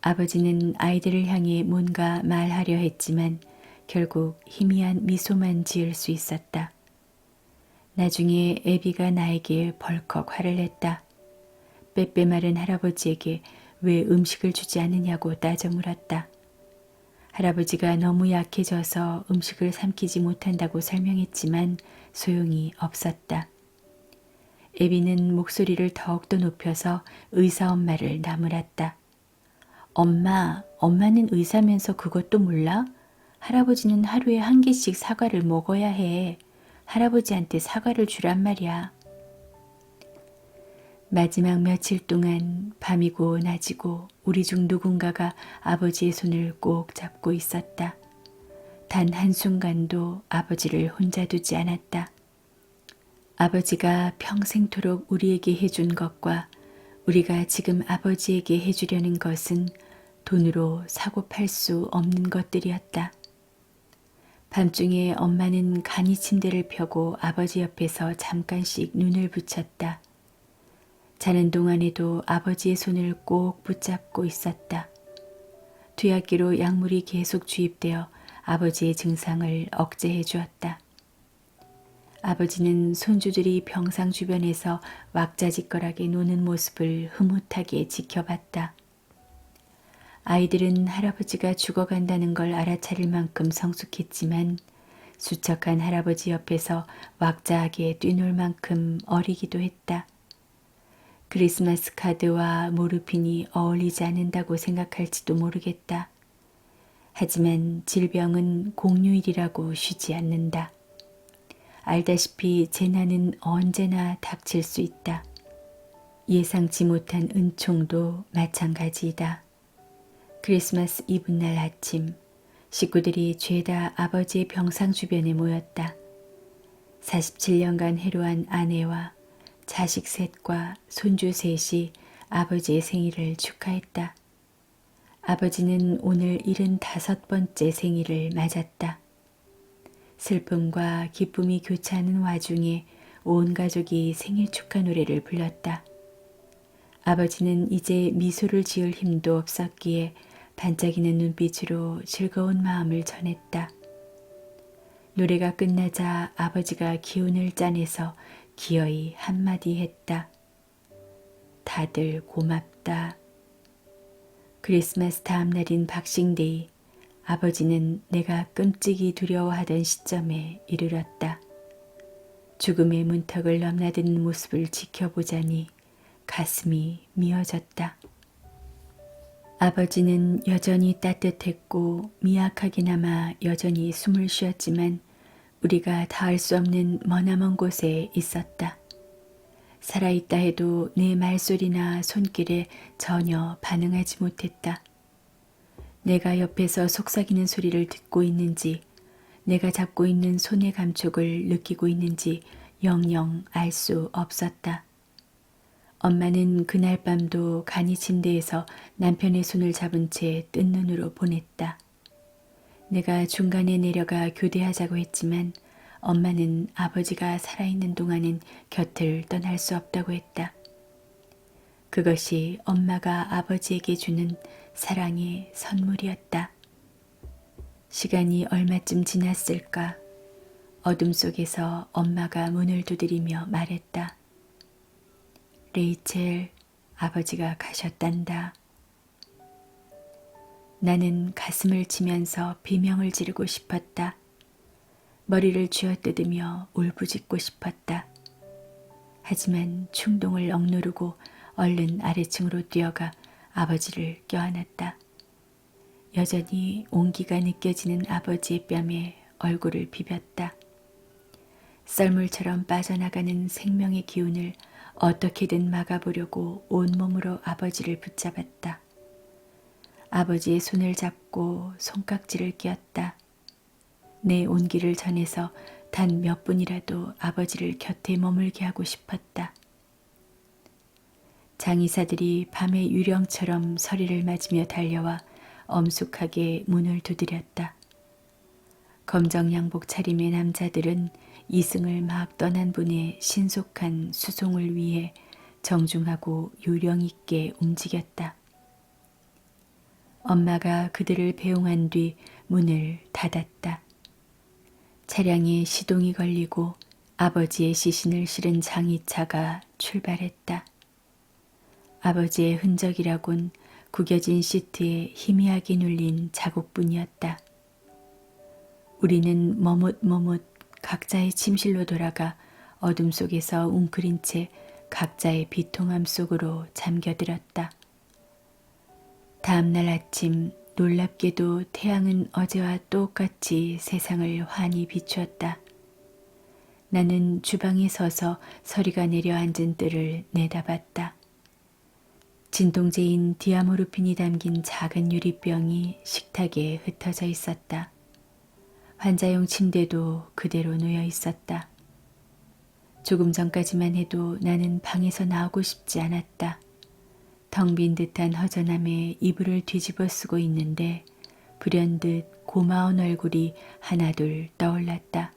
아버지는 아이들을 향해 뭔가 말하려 했지만 결국 희미한 미소만 지을 수 있었다. 나중에 애비가 나에게 벌컥 화를 냈다. 빼빼 마른 할아버지에게 왜 음식을 주지 않느냐고 따져 물었다. 할아버지가 너무 약해져서 음식을 삼키지 못한다고 설명했지만 소용이 없었다. 애비는 목소리를 더욱더 높여서 의사 엄마를 나무랐다. 엄마는 의사면서 그것도 몰라? 할아버지는 하루에 1개씩 사과를 먹어야 해. 할아버지한테 사과를 주란 말이야. 마지막 며칠 동안 밤이고 낮이고 우리 중 누군가가 아버지의 손을 꼭 잡고 있었다. 단 한순간도 아버지를 혼자 두지 않았다. 아버지가 평생토록 우리에게 해준 것과 우리가 지금 아버지에게 해주려는 것은 돈으로 사고 팔 수 없는 것들이었다. 밤중에 엄마는 간이 침대를 펴고 아버지 옆에서 잠깐씩 눈을 붙였다. 자는 동안에도 아버지의 손을 꼭 붙잡고 있었다. 투약기로 약물이 계속 주입되어 아버지의 증상을 억제해 주었다. 아버지는 손주들이 병상 주변에서 왁자지껄하게 노는 모습을 흐뭇하게 지켜봤다. 아이들은 할아버지가 죽어간다는 걸 알아차릴 만큼 성숙했지만 수척한 할아버지 옆에서 왁자하게 뛰놀 만큼 어리기도 했다. 크리스마스 카드와 모르핀이 어울리지 않는다고 생각할지도 모르겠다. 하지만 질병은 공휴일이라고 쉬지 않는다. 알다시피 재난은 언제나 닥칠 수 있다. 예상치 못한 은총도 마찬가지이다. 크리스마스 이브날 아침, 식구들이 죄다 아버지의 병상 주변에 모였다. 47년간 해로한 아내와 자식 셋과 손주 셋이 아버지의 생일을 축하했다. 아버지는 오늘 75번째 생일을 맞았다. 슬픔과 기쁨이 교차하는 와중에 온 가족이 생일 축하 노래를 불렀다. 아버지는 이제 미소를 지을 힘도 없었기에 반짝이는 눈빛으로 즐거운 마음을 전했다. 노래가 끝나자 아버지가 기운을 짜내서 기어이 한마디 했다. 다들 고맙다. 크리스마스 다음 날인 박싱데이, 아버지는 내가 끔찍이 두려워하던 시점에 이르렀다. 죽음의 문턱을 넘나드는 모습을 지켜보자니 가슴이 미어졌다. 아버지는 여전히 따뜻했고 미약하게나마 여전히 숨을 쉬었지만 우리가 닿을 수 없는 머나먼 곳에 있었다. 살아있다 해도 내 말소리나 손길에 전혀 반응하지 못했다. 내가 옆에서 속삭이는 소리를 듣고 있는지 내가 잡고 있는 손의 감촉을 느끼고 있는지 영영 알 수 없었다. 엄마는 그날 밤도 간이 침대에서 남편의 손을 잡은 채 뜬 눈으로 보냈다. 내가 중간에 내려가 교대하자고 했지만 엄마는 아버지가 살아있는 동안은 곁을 떠날 수 없다고 했다. 그것이 엄마가 아버지에게 주는 사랑의 선물이었다. 시간이 얼마쯤 지났을까? 어둠 속에서 엄마가 문을 두드리며 말했다. 레이첼, 아버지가 가셨단다. 나는 가슴을 치면서 비명을 지르고 싶었다. 머리를 쥐어뜯으며 울부짖고 싶었다. 하지만 충동을 억누르고 얼른 아래층으로 뛰어가 아버지를 껴안았다. 여전히 온기가 느껴지는 아버지의 뺨에 얼굴을 비볐다. 썰물처럼 빠져나가는 생명의 기운을 어떻게든 막아보려고 온몸으로 아버지를 붙잡았다. 아버지의 손을 잡고 손깍지를 끼었다. 내 온기를 전해서 단 몇 분이라도 아버지를 곁에 머물게 하고 싶었다. 장의사들이 밤의 유령처럼 서리를 맞으며 달려와 엄숙하게 문을 두드렸다. 검정 양복 차림의 남자들은 이승을 막 떠난 분의 신속한 수송을 위해 정중하고 요령 있게 움직였다. 엄마가 그들을 배웅한 뒤 문을 닫았다. 차량에 시동이 걸리고 아버지의 시신을 실은 장의차가 출발했다. 아버지의 흔적이라곤 구겨진 시트에 희미하게 눌린 자국뿐이었다. 우리는 머뭇머뭇 각자의 침실로 돌아가 어둠 속에서 웅크린 채 각자의 비통함 속으로 잠겨들었다. 다음날 아침 놀랍게도 태양은 어제와 똑같이 세상을 환히 비추었다. 나는 주방에 서서 서리가 내려앉은 뜰을 내다봤다. 진통제인 디아모르핀이 담긴 작은 유리병이 식탁에 흩어져 있었다. 환자용 침대도 그대로 놓여 있었다. 조금 전까지만 해도 나는 방에서 나오고 싶지 않았다. 텅 빈 듯한 허전함에 이불을 뒤집어 쓰고 있는데 불현듯 고마운 얼굴이 하나둘 떠올랐다.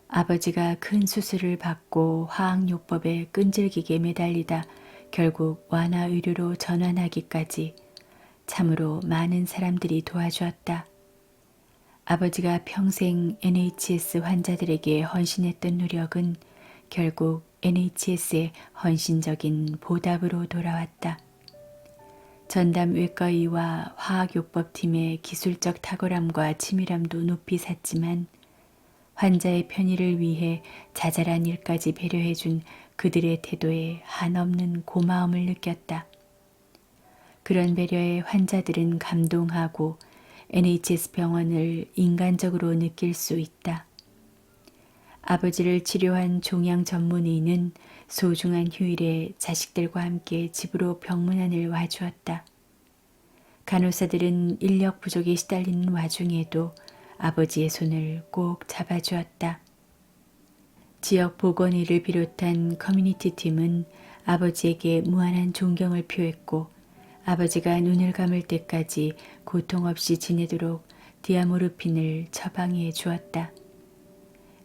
아버지가 큰 수술을 받고 화학요법에 끈질기게 매달리다 결국 완화 의료로 전환하기까지 참으로 많은 사람들이 도와주었다. 아버지가 평생 NHS 환자들에게 헌신했던 노력은 결국 NHS의 헌신적인 보답으로 돌아왔다. 전담 외과의와 화학요법팀의 기술적 탁월함과 치밀함도 높이 샀지만 환자의 편의를 위해 자잘한 일까지 배려해준 그들의 태도에 한없는 고마움을 느꼈다. 그런 배려에 환자들은 감동하고 NHS 병원을 인간적으로 느낄 수 있다. 아버지를 치료한 종양 전문의는 소중한 휴일에 자식들과 함께 집으로 병문안을 와주었다. 간호사들은 인력 부족에 시달리는 와중에도 아버지의 손을 꼭 잡아주었다. 지역 보건의를 비롯한 커뮤니티 팀은 아버지에게 무한한 존경을 표했고 아버지가 눈을 감을 때까지 고통 없이 지내도록 디아모르핀을 처방해 주었다.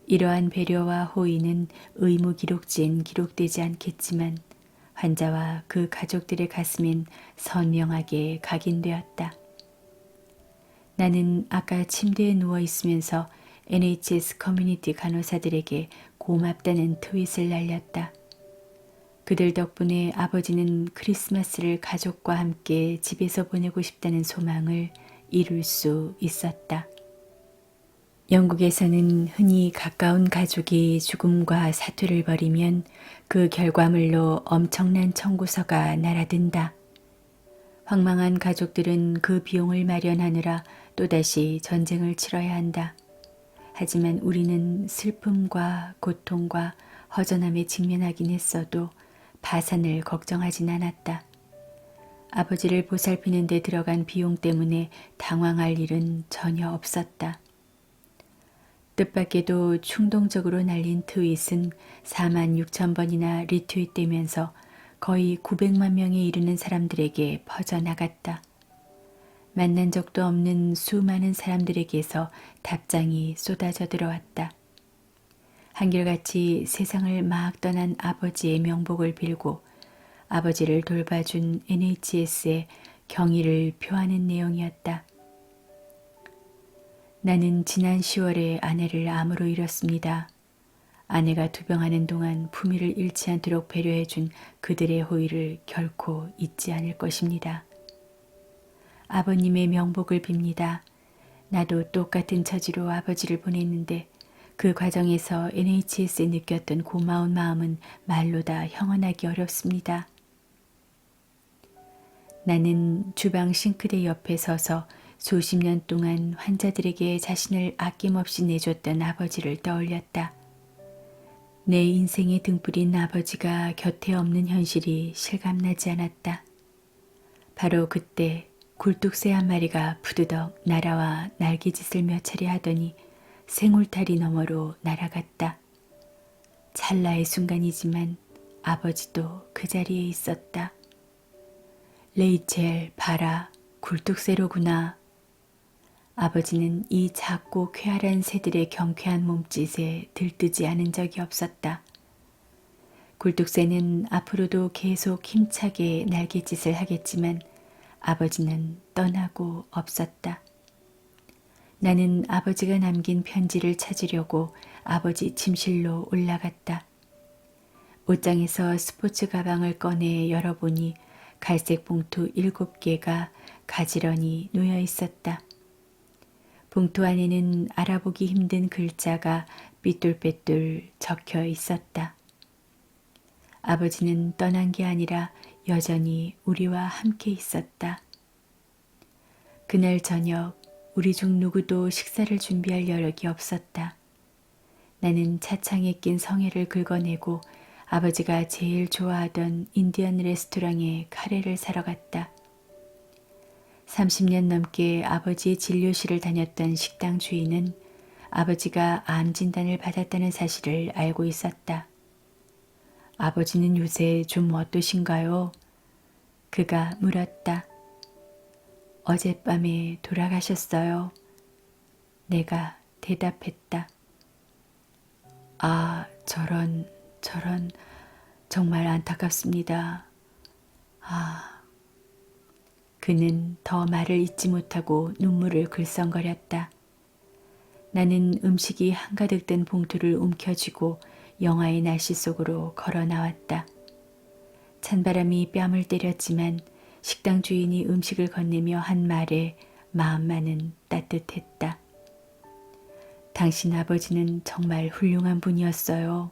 이러한 배려와 호의는 의무 기록지엔 기록되지 않겠지만 환자와 그 가족들의 가슴엔 선명하게 각인되었다. 나는 아까 침대에 누워 있으면서 NHS 커뮤니티 간호사들에게 고맙다는 트윗을 날렸다. 그들 덕분에 아버지는 크리스마스를 가족과 함께 집에서 보내고 싶다는 소망을 이룰 수 있었다. 영국에서는 흔히 가까운 가족이 죽음과 사투를 벌이면 그 결과물로 엄청난 청구서가 날아든다. 황망한 가족들은 그 비용을 마련하느라 또다시 전쟁을 치러야 한다. 하지만 우리는 슬픔과 고통과 허전함에 직면하긴 했어도 파산을 걱정하진 않았다. 아버지를 보살피는 데 들어간 비용 때문에 당황할 일은 전혀 없었다. 뜻밖에도 충동적으로 날린 트윗은 4만 6천 번이나 리트윗되면서 거의 900만 명에 이르는 사람들에게 퍼져나갔다. 만난 적도 없는 수많은 사람들에게서 답장이 쏟아져 들어왔다. 한결같이 세상을 막 떠난 아버지의 명복을 빌고 아버지를 돌봐준 NHS에 경의를 표하는 내용이었다. 나는 지난 10월에 아내를 암으로 잃었습니다. 아내가 투병하는 동안 품위를 잃지 않도록 배려해준 그들의 호의를 결코 잊지 않을 것입니다. 아버님의 명복을 빕니다. 나도 똑같은 처지로 아버지를 보냈는데 그 과정에서 NHS에 느꼈던 고마운 마음은 말로 다 형언하기 어렵습니다. 나는 주방 싱크대 옆에 서서 수십 년 동안 환자들에게 자신을 아낌없이 내줬던 아버지를 떠올렸다. 내 인생의 등불인 아버지가 곁에 없는 현실이 실감나지 않았다. 바로 그때 굴뚝새 한 마리가 부드덕 날아와 날개짓을 몇 차례 하더니 생울타리 너머로 날아갔다. 찰나의 순간이지만 아버지도 그 자리에 있었다. 레이첼, 봐라, 굴뚝새로구나. 아버지는 이 작고 쾌활한 새들의 경쾌한 몸짓에 들뜨지 않은 적이 없었다. 굴뚝새는 앞으로도 계속 힘차게 날갯짓을 하겠지만 아버지는 떠나고 없었다. 나는 아버지가 남긴 편지를 찾으려고 아버지 침실로 올라갔다. 옷장에서 스포츠 가방을 꺼내 열어보니 갈색 봉투 7개가 가지런히 놓여 있었다. 봉투 안에는 알아보기 힘든 글자가 삐뚤빼뚤 적혀 있었다. 아버지는 떠난 게 아니라 여전히 우리와 함께 있었다. 그날 저녁 우리 중 누구도 식사를 준비할 여력이 없었다. 나는 차창에 낀 성에를 긁어내고 아버지가 제일 좋아하던 인디언 레스토랑에 카레를 사러 갔다. 30년 넘게 아버지의 진료실을 다녔던 식당 주인은 아버지가 암 진단을 받았다는 사실을 알고 있었다. 아버지는 요새 좀 어떠신가요? 그가 물었다. 어젯밤에 돌아가셨어요. 내가 대답했다. 아, 저런, 정말 안타깝습니다. 아. 그는 더 말을 잇지 못하고 눈물을 글썽거렸다. 나는 음식이 한가득 든 봉투를 움켜쥐고 영하의 날씨 속으로 걸어 나왔다. 찬바람이 뺨을 때렸지만 식당 주인이 음식을 건네며 한 말에 마음만은 따뜻했다. 당신 아버지는 정말 훌륭한 분이었어요.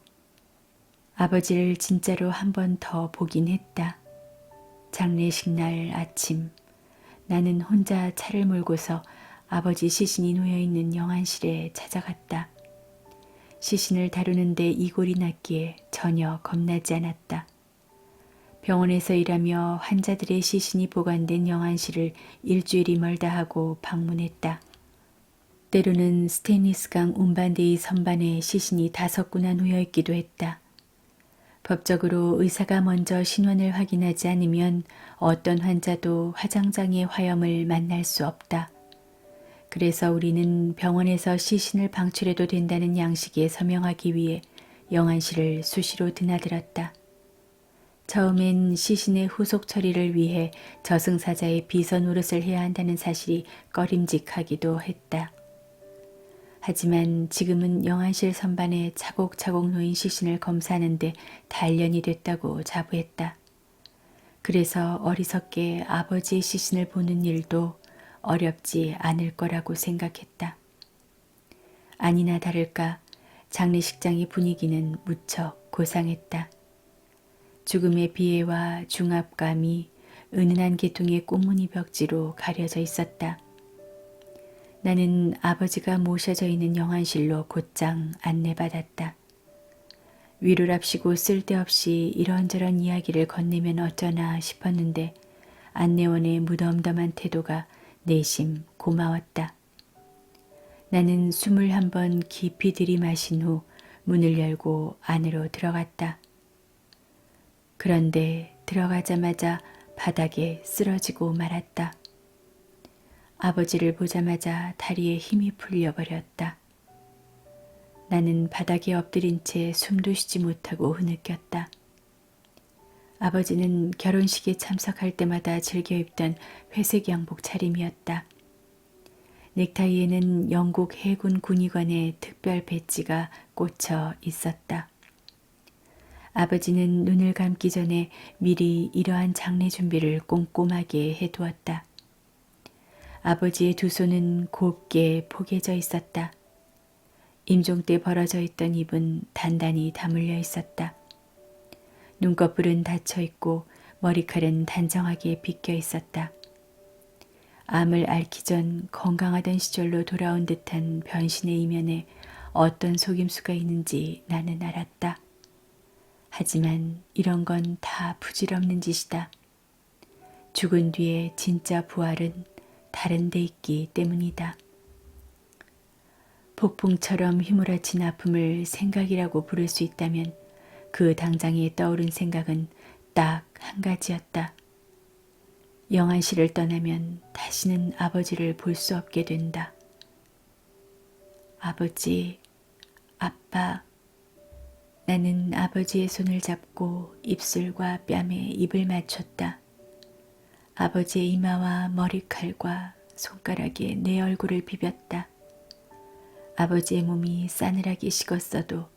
아버지를 진짜로 한 번 더 보긴 했다. 장례식 날 아침 나는 혼자 차를 몰고서 아버지 시신이 놓여있는 영안실에 찾아갔다. 시신을 다루는데 이골이 났기에 전혀 겁나지 않았다. 병원에서 일하며 환자들의 시신이 보관된 영안실을 일주일이 멀다 하고 방문했다. 때로는 스테인리스강 운반대의 선반에 시신이 5구나 놓여있기도 했다. 법적으로 의사가 먼저 신원을 확인하지 않으면 어떤 환자도 화장장의 화염을 만날 수 없다. 그래서 우리는 병원에서 시신을 방출해도 된다는 양식에 서명하기 위해 영안실을 수시로 드나들었다. 처음엔 시신의 후속 처리를 위해 저승사자의 비서 노릇을 해야 한다는 사실이 꺼림직하기도 했다. 하지만 지금은 영안실 선반에 차곡차곡 놓인 시신을 검사하는데 단련이 됐다고 자부했다. 그래서 어리석게 아버지의 시신을 보는 일도 어렵지 않을 거라고 생각했다. 아니나 다를까 장례식장의 분위기는 무척 고상했다. 죽음의 비애와 중압감이 은은한 계통의 꽃무늬 벽지로 가려져 있었다. 나는 아버지가 모셔져 있는 영안실로 곧장 안내받았다. 위로랍시고 쓸데없이 이런저런 이야기를 건네면 어쩌나 싶었는데 안내원의 무덤덤한 태도가 내심 고마웠다. 나는 숨을 한번 깊이 들이마신 후 문을 열고 안으로 들어갔다. 그런데 들어가자마자 바닥에 쓰러지고 말았다. 아버지를 보자마자 다리에 힘이 풀려버렸다. 나는 바닥에 엎드린 채 숨도 쉬지 못하고 흐느꼈다. 아버지는 결혼식에 참석할 때마다 즐겨 입던 회색 양복 차림이었다. 넥타이에는 영국 해군 군의관의 특별 배지가 꽂혀 있었다. 아버지는 눈을 감기 전에 미리 이러한 장례 준비를 꼼꼼하게 해두었다. 아버지의 두 손은 곱게 포개져 있었다. 임종 때 벌어져 있던 입은 단단히 다물려 있었다. 눈꺼풀은 닫혀 있고 머리칼은 단정하게 빗겨 있었다. 암을 앓기 전 건강하던 시절로 돌아온 듯한 변신의 이면에 어떤 속임수가 있는지 나는 알았다. 하지만 이런 건 다 부질없는 짓이다. 죽은 뒤에 진짜 부활은 다른 데 있기 때문이다. 폭풍처럼 휘몰아친 아픔을 생각이라고 부를 수 있다면 그 당장에 떠오른 생각은 딱 한 가지였다. 영안 씨를 떠나면 다시는 아버지를 볼 수 없게 된다. 아버지, 아빠. 나는 아버지의 손을 잡고 입술과 뺨에 입을 맞췄다. 아버지의 이마와 머리칼과 손가락에 내 얼굴을 비볐다. 아버지의 몸이 싸늘하게 식었어도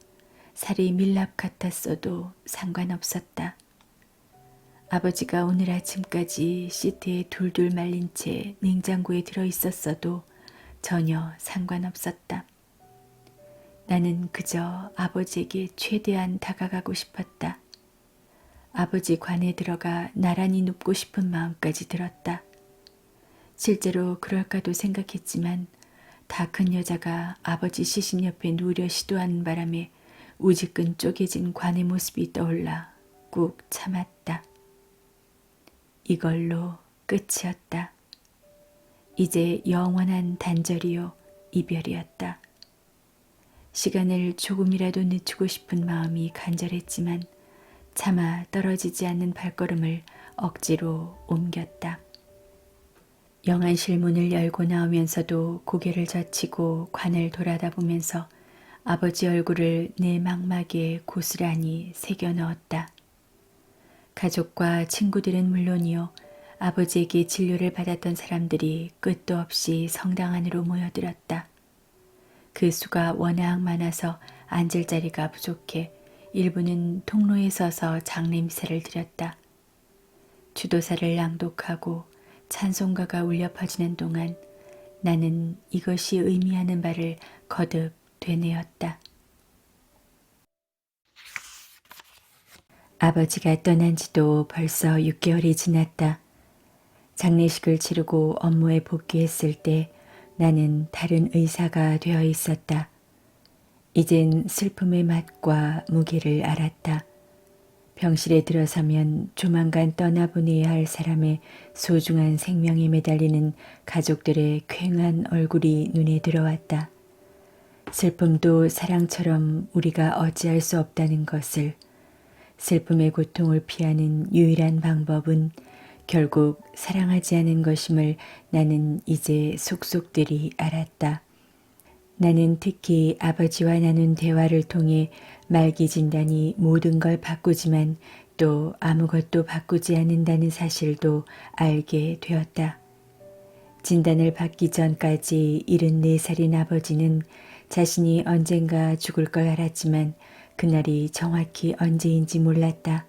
살이 밀랍 같았어도 상관없었다. 아버지가 오늘 아침까지 시트에 둘둘 말린 채 냉장고에 들어있었어도 전혀 상관없었다. 나는 그저 아버지에게 최대한 다가가고 싶었다. 아버지 관에 들어가 나란히 눕고 싶은 마음까지 들었다. 실제로 그럴까도 생각했지만 다 큰 여자가 아버지 시신 옆에 누우려 시도하는 바람에 우지끈 쪼개진 관의 모습이 떠올라 꾹 참았다. 이걸로 끝이었다. 이제 영원한 단절이요 이별이었다. 시간을 조금이라도 늦추고 싶은 마음이 간절했지만 차마 떨어지지 않는 발걸음을 억지로 옮겼다. 영안실 문을 열고 나오면서도 고개를 젖히고 관을 돌아다보면서 아버지 얼굴을 내 망막에 고스란히 새겨 넣었다. 가족과 친구들은 물론이요, 아버지에게 진료를 받았던 사람들이 끝도 없이 성당 안으로 모여들었다. 그 수가 워낙 많아서 앉을 자리가 부족해 일부는 통로에 서서 장례 미사를 드렸다. 주도사를 낭독하고 찬송가가 울려 퍼지는 동안 나는 이것이 의미하는 바를 거듭 되뇌었다. 아버지가 떠난 지도 벌써 6개월이 지났다. 장례식을 치르고 업무에 복귀했을 때 나는 다른 의사가 되어 있었다. 이젠 슬픔의 맛과 무게를 알았다. 병실에 들어서면 조만간 떠나보내야 할 사람의 소중한 생명에 매달리는 가족들의 퀭한 얼굴이 눈에 들어왔다. 슬픔도 사랑처럼 우리가 어찌할 수 없다는 것을, 슬픔의 고통을 피하는 유일한 방법은 결국 사랑하지 않은 것임을 나는 이제 속속들이 알았다. 나는 특히 아버지와 나눈 대화를 통해 말기 진단이 모든 걸 바꾸지만 또 아무것도 바꾸지 않는다는 사실도 알게 되었다. 진단을 받기 전까지 74살인 아버지는 자신이 언젠가 죽을 걸 알았지만 그날이 정확히 언제인지 몰랐다.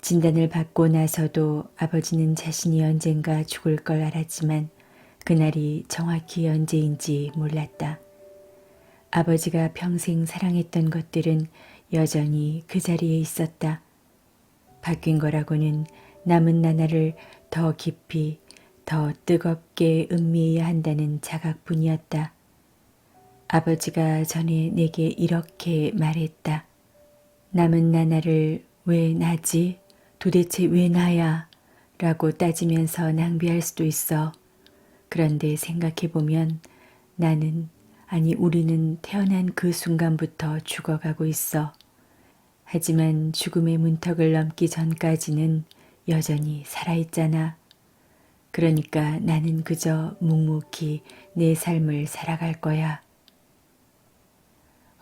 진단을 받고 나서도 아버지는 자신이 언젠가 죽을 걸 알았지만 그날이 정확히 언제인지 몰랐다. 아버지가 평생 사랑했던 것들은 여전히 그 자리에 있었다. 바뀐 거라고는 남은 나날을 더 깊이, 더 뜨겁게 음미해야 한다는 자각뿐이었다. 아버지가 전에 내게 이렇게 말했다. 남은 나날을 왜 나지? 도대체 왜 나야? 라고 따지면서 낭비할 수도 있어. 그런데 생각해보면 나는 아니, 우리는 태어난 그 순간부터 죽어가고 있어. 하지만 죽음의 문턱을 넘기 전까지는 여전히 살아있잖아. 그러니까 나는 그저 묵묵히 내 삶을 살아갈 거야.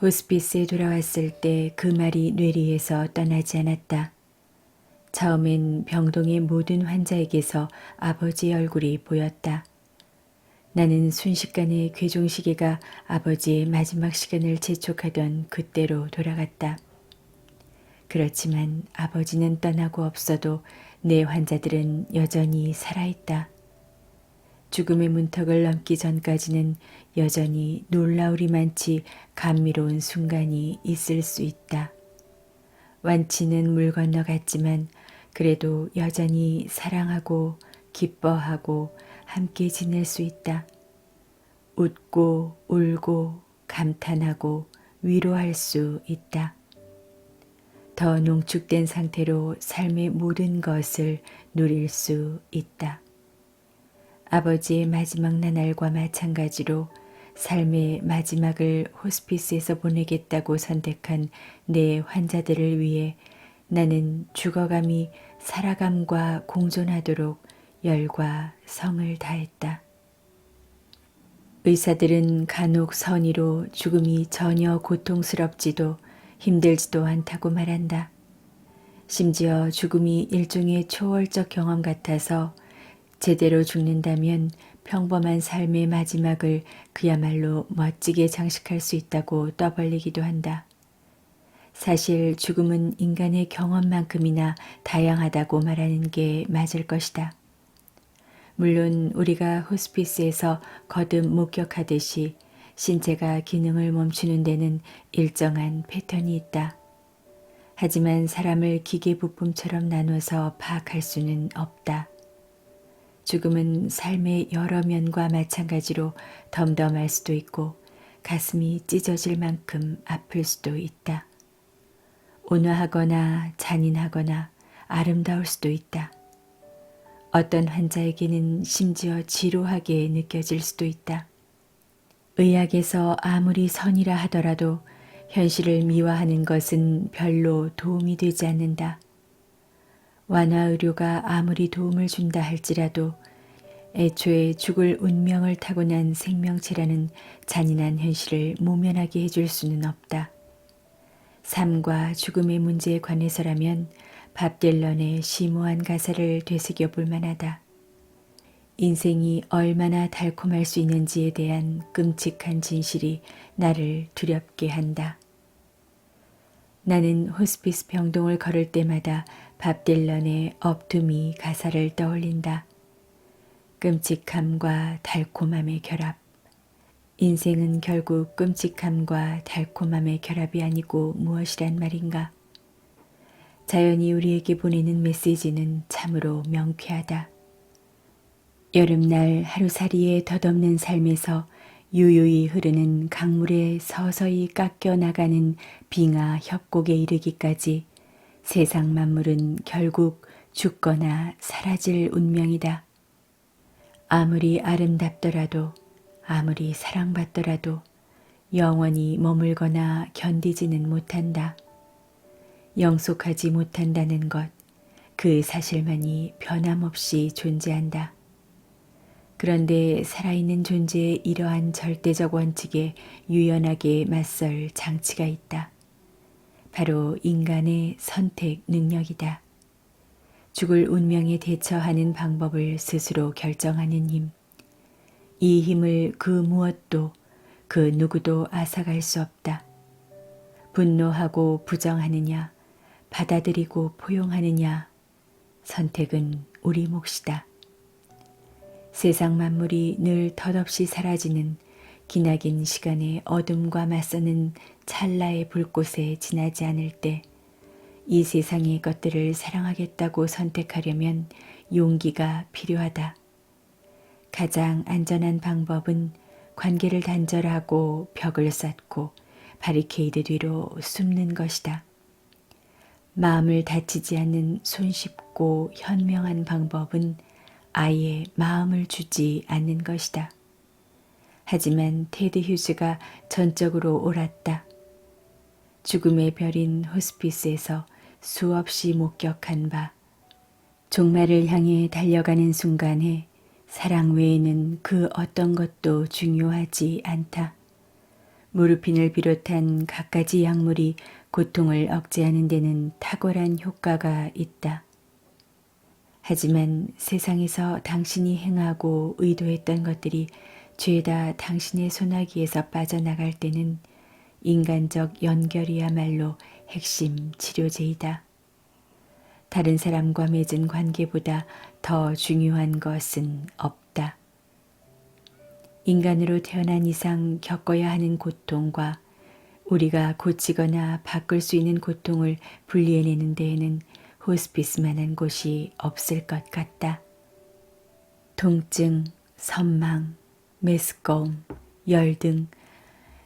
호스피스에 돌아왔을 때 그 말이 뇌리에서 떠나지 않았다. 처음엔 병동의 모든 환자에게서 아버지의 얼굴이 보였다. 나는 순식간에 괴종시계가 아버지의 마지막 시간을 재촉하던 그때로 돌아갔다. 그렇지만 아버지는 떠나고 없어도 내 환자들은 여전히 살아있다. 죽음의 문턱을 넘기 전까지는 여전히 놀라우리만치 감미로운 순간이 있을 수 있다. 완치는 물 건너 갔지만 그래도 여전히 사랑하고 기뻐하고 함께 지낼 수 있다. 웃고 울고 감탄하고 위로할 수 있다. 더 농축된 상태로 삶의 모든 것을 누릴 수 있다. 아버지의 마지막 나날과 마찬가지로 삶의 마지막을 호스피스에서 보내겠다고 선택한 내 환자들을 위해 나는 죽어감이 살아감과 공존하도록 열과 성을 다했다. 의사들은 간혹 선의로 죽음이 전혀 고통스럽지도 힘들지도 않다고 말한다. 심지어 죽음이 일종의 초월적 경험 같아서 제대로 죽는다면 평범한 삶의 마지막을 그야말로 멋지게 장식할 수 있다고 떠벌리기도 한다. 사실 죽음은 인간의 경험만큼이나 다양하다고 말하는 게 맞을 것이다. 물론 우리가 호스피스에서 거듭 목격하듯이 신체가 기능을 멈추는 데는 일정한 패턴이 있다. 하지만 사람을 기계 부품처럼 나눠서 파악할 수는 없다. 죽음은 삶의 여러 면과 마찬가지로 덤덤할 수도 있고 가슴이 찢어질 만큼 아플 수도 있다. 온화하거나 잔인하거나 아름다울 수도 있다. 어떤 환자에게는 심지어 지루하게 느껴질 수도 있다. 의학에서 아무리 선이라 하더라도 현실을 미화하는 것은 별로 도움이 되지 않는다. 완화의료가 아무리 도움을 준다 할지라도 애초에 죽을 운명을 타고난 생명체라는 잔인한 현실을 모면하게 해줄 수는 없다. 삶과 죽음의 문제에 관해서라면 밥 딜런의 심오한 가사를 되새겨 볼 만하다. 인생이 얼마나 달콤할 수 있는지에 대한 끔찍한 진실이 나를 두렵게 한다. 나는 호스피스 병동을 걸을 때마다 밥 딜런의 Up to Me 가사를 떠올린다. 끔찍함과 달콤함의 결합. 인생은 결국 끔찍함과 달콤함의 결합이 아니고 무엇이란 말인가? 자연이 우리에게 보내는 메시지는 참으로 명쾌하다. 여름날 하루살이에 덧없는 삶에서 유유히 흐르는 강물에 서서히 깎여 나가는 빙하 협곡에 이르기까지 세상 만물은 결국 죽거나 사라질 운명이다. 아무리 아름답더라도 아무리 사랑받더라도 영원히 머물거나 견디지는 못한다. 영속하지 못한다는 것, 그 사실만이 변함없이 존재한다. 그런데 살아있는 존재의 이러한 절대적 원칙에 유연하게 맞설 장치가 있다. 바로 인간의 선택 능력이다. 죽을 운명에 대처하는 방법을 스스로 결정하는 힘. 이 힘을 그 무엇도, 그 누구도 앗아갈 수 없다. 분노하고 부정하느냐, 받아들이고 포용하느냐, 선택은 우리 몫이다. 세상 만물이 늘 덧없이 사라지는 기나긴 시간의 어둠과 맞서는 찰나의 불꽃에 지나지 않을 때 이 세상의 것들을 사랑하겠다고 선택하려면 용기가 필요하다. 가장 안전한 방법은 관계를 단절하고 벽을 쌓고 바리케이드 뒤로 숨는 것이다. 마음을 다치지 않는 손쉽고 현명한 방법은 아예 마음을 주지 않는 것이다. 하지만 테드 휴즈가 전적으로 옳았다. 죽음의 별인 호스피스에서 수없이 목격한 바, 종말을 향해 달려가는 순간에 사랑 외에는 그 어떤 것도 중요하지 않다. 무르핀을 비롯한 갖가지 약물이 고통을 억제하는 데는 탁월한 효과가 있다. 하지만 세상에서 당신이 행하고 의도했던 것들이 죄다 당신의 소나기에서 빠져나갈 때는 인간적 연결이야말로 핵심 치료제이다. 다른 사람과 맺은 관계보다 더 중요한 것은 없다. 인간으로 태어난 이상 겪어야 하는 고통과 우리가 고치거나 바꿀 수 있는 고통을 분리해내는 데에는 호스피스만한 곳이 없을 것 같다. 통증, 선망, 메스꺼움, 열 등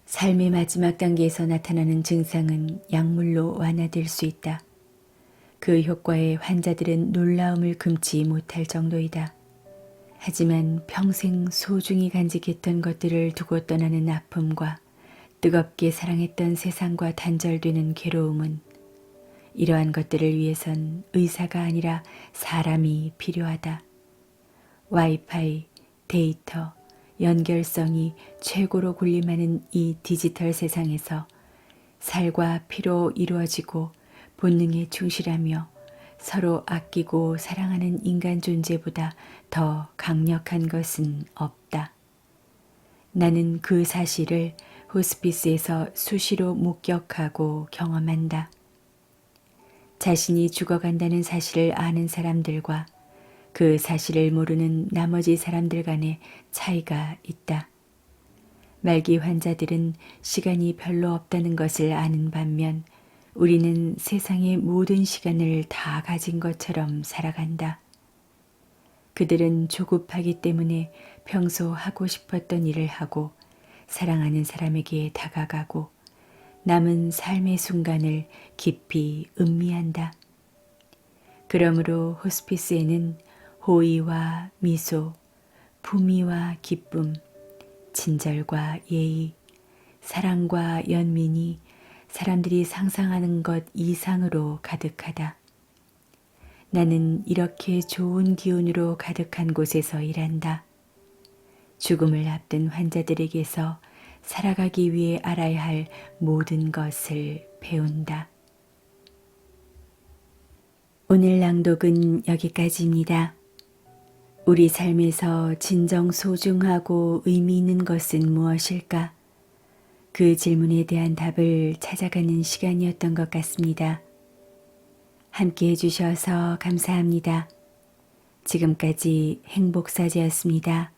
삶의 마지막 단계에서 나타나는 증상은 약물로 완화될 수 있다. 그 효과에 환자들은 놀라움을 금치 못할 정도이다. 하지만 평생 소중히 간직했던 것들을 두고 떠나는 아픔과 뜨겁게 사랑했던 세상과 단절되는 괴로움은 이러한 것들을 위해선 의사가 아니라 사람이 필요하다. 와이파이, 데이터, 연결성이 최고로 군림하는 이 디지털 세상에서 살과 피로 이루어지고 본능에 충실하며 서로 아끼고 사랑하는 인간 존재보다 더 강력한 것은 없다. 나는 그 사실을 호스피스에서 수시로 목격하고 경험한다. 자신이 죽어간다는 사실을 아는 사람들과 그 사실을 모르는 나머지 사람들 간의 차이가 있다. 말기 환자들은 시간이 별로 없다는 것을 아는 반면 우리는 세상의 모든 시간을 다 가진 것처럼 살아간다. 그들은 조급하기 때문에 평소 하고 싶었던 일을 하고 사랑하는 사람에게 다가가고 남은 삶의 순간을 깊이 음미한다. 그러므로 호스피스에는 호의와 미소, 품위와 기쁨, 친절과 예의, 사랑과 연민이 사람들이 상상하는 것 이상으로 가득하다. 나는 이렇게 좋은 기운으로 가득한 곳에서 일한다. 죽음을 앞둔 환자들에게서 살아가기 위해 알아야 할 모든 것을 배운다. 오늘 낭독은 여기까지입니다. 우리 삶에서 진정 소중하고 의미 있는 것은 무엇일까? 그 질문에 대한 답을 찾아가는 시간이었던 것 같습니다. 함께 해주셔서 감사합니다. 지금까지 행복사제였습니다.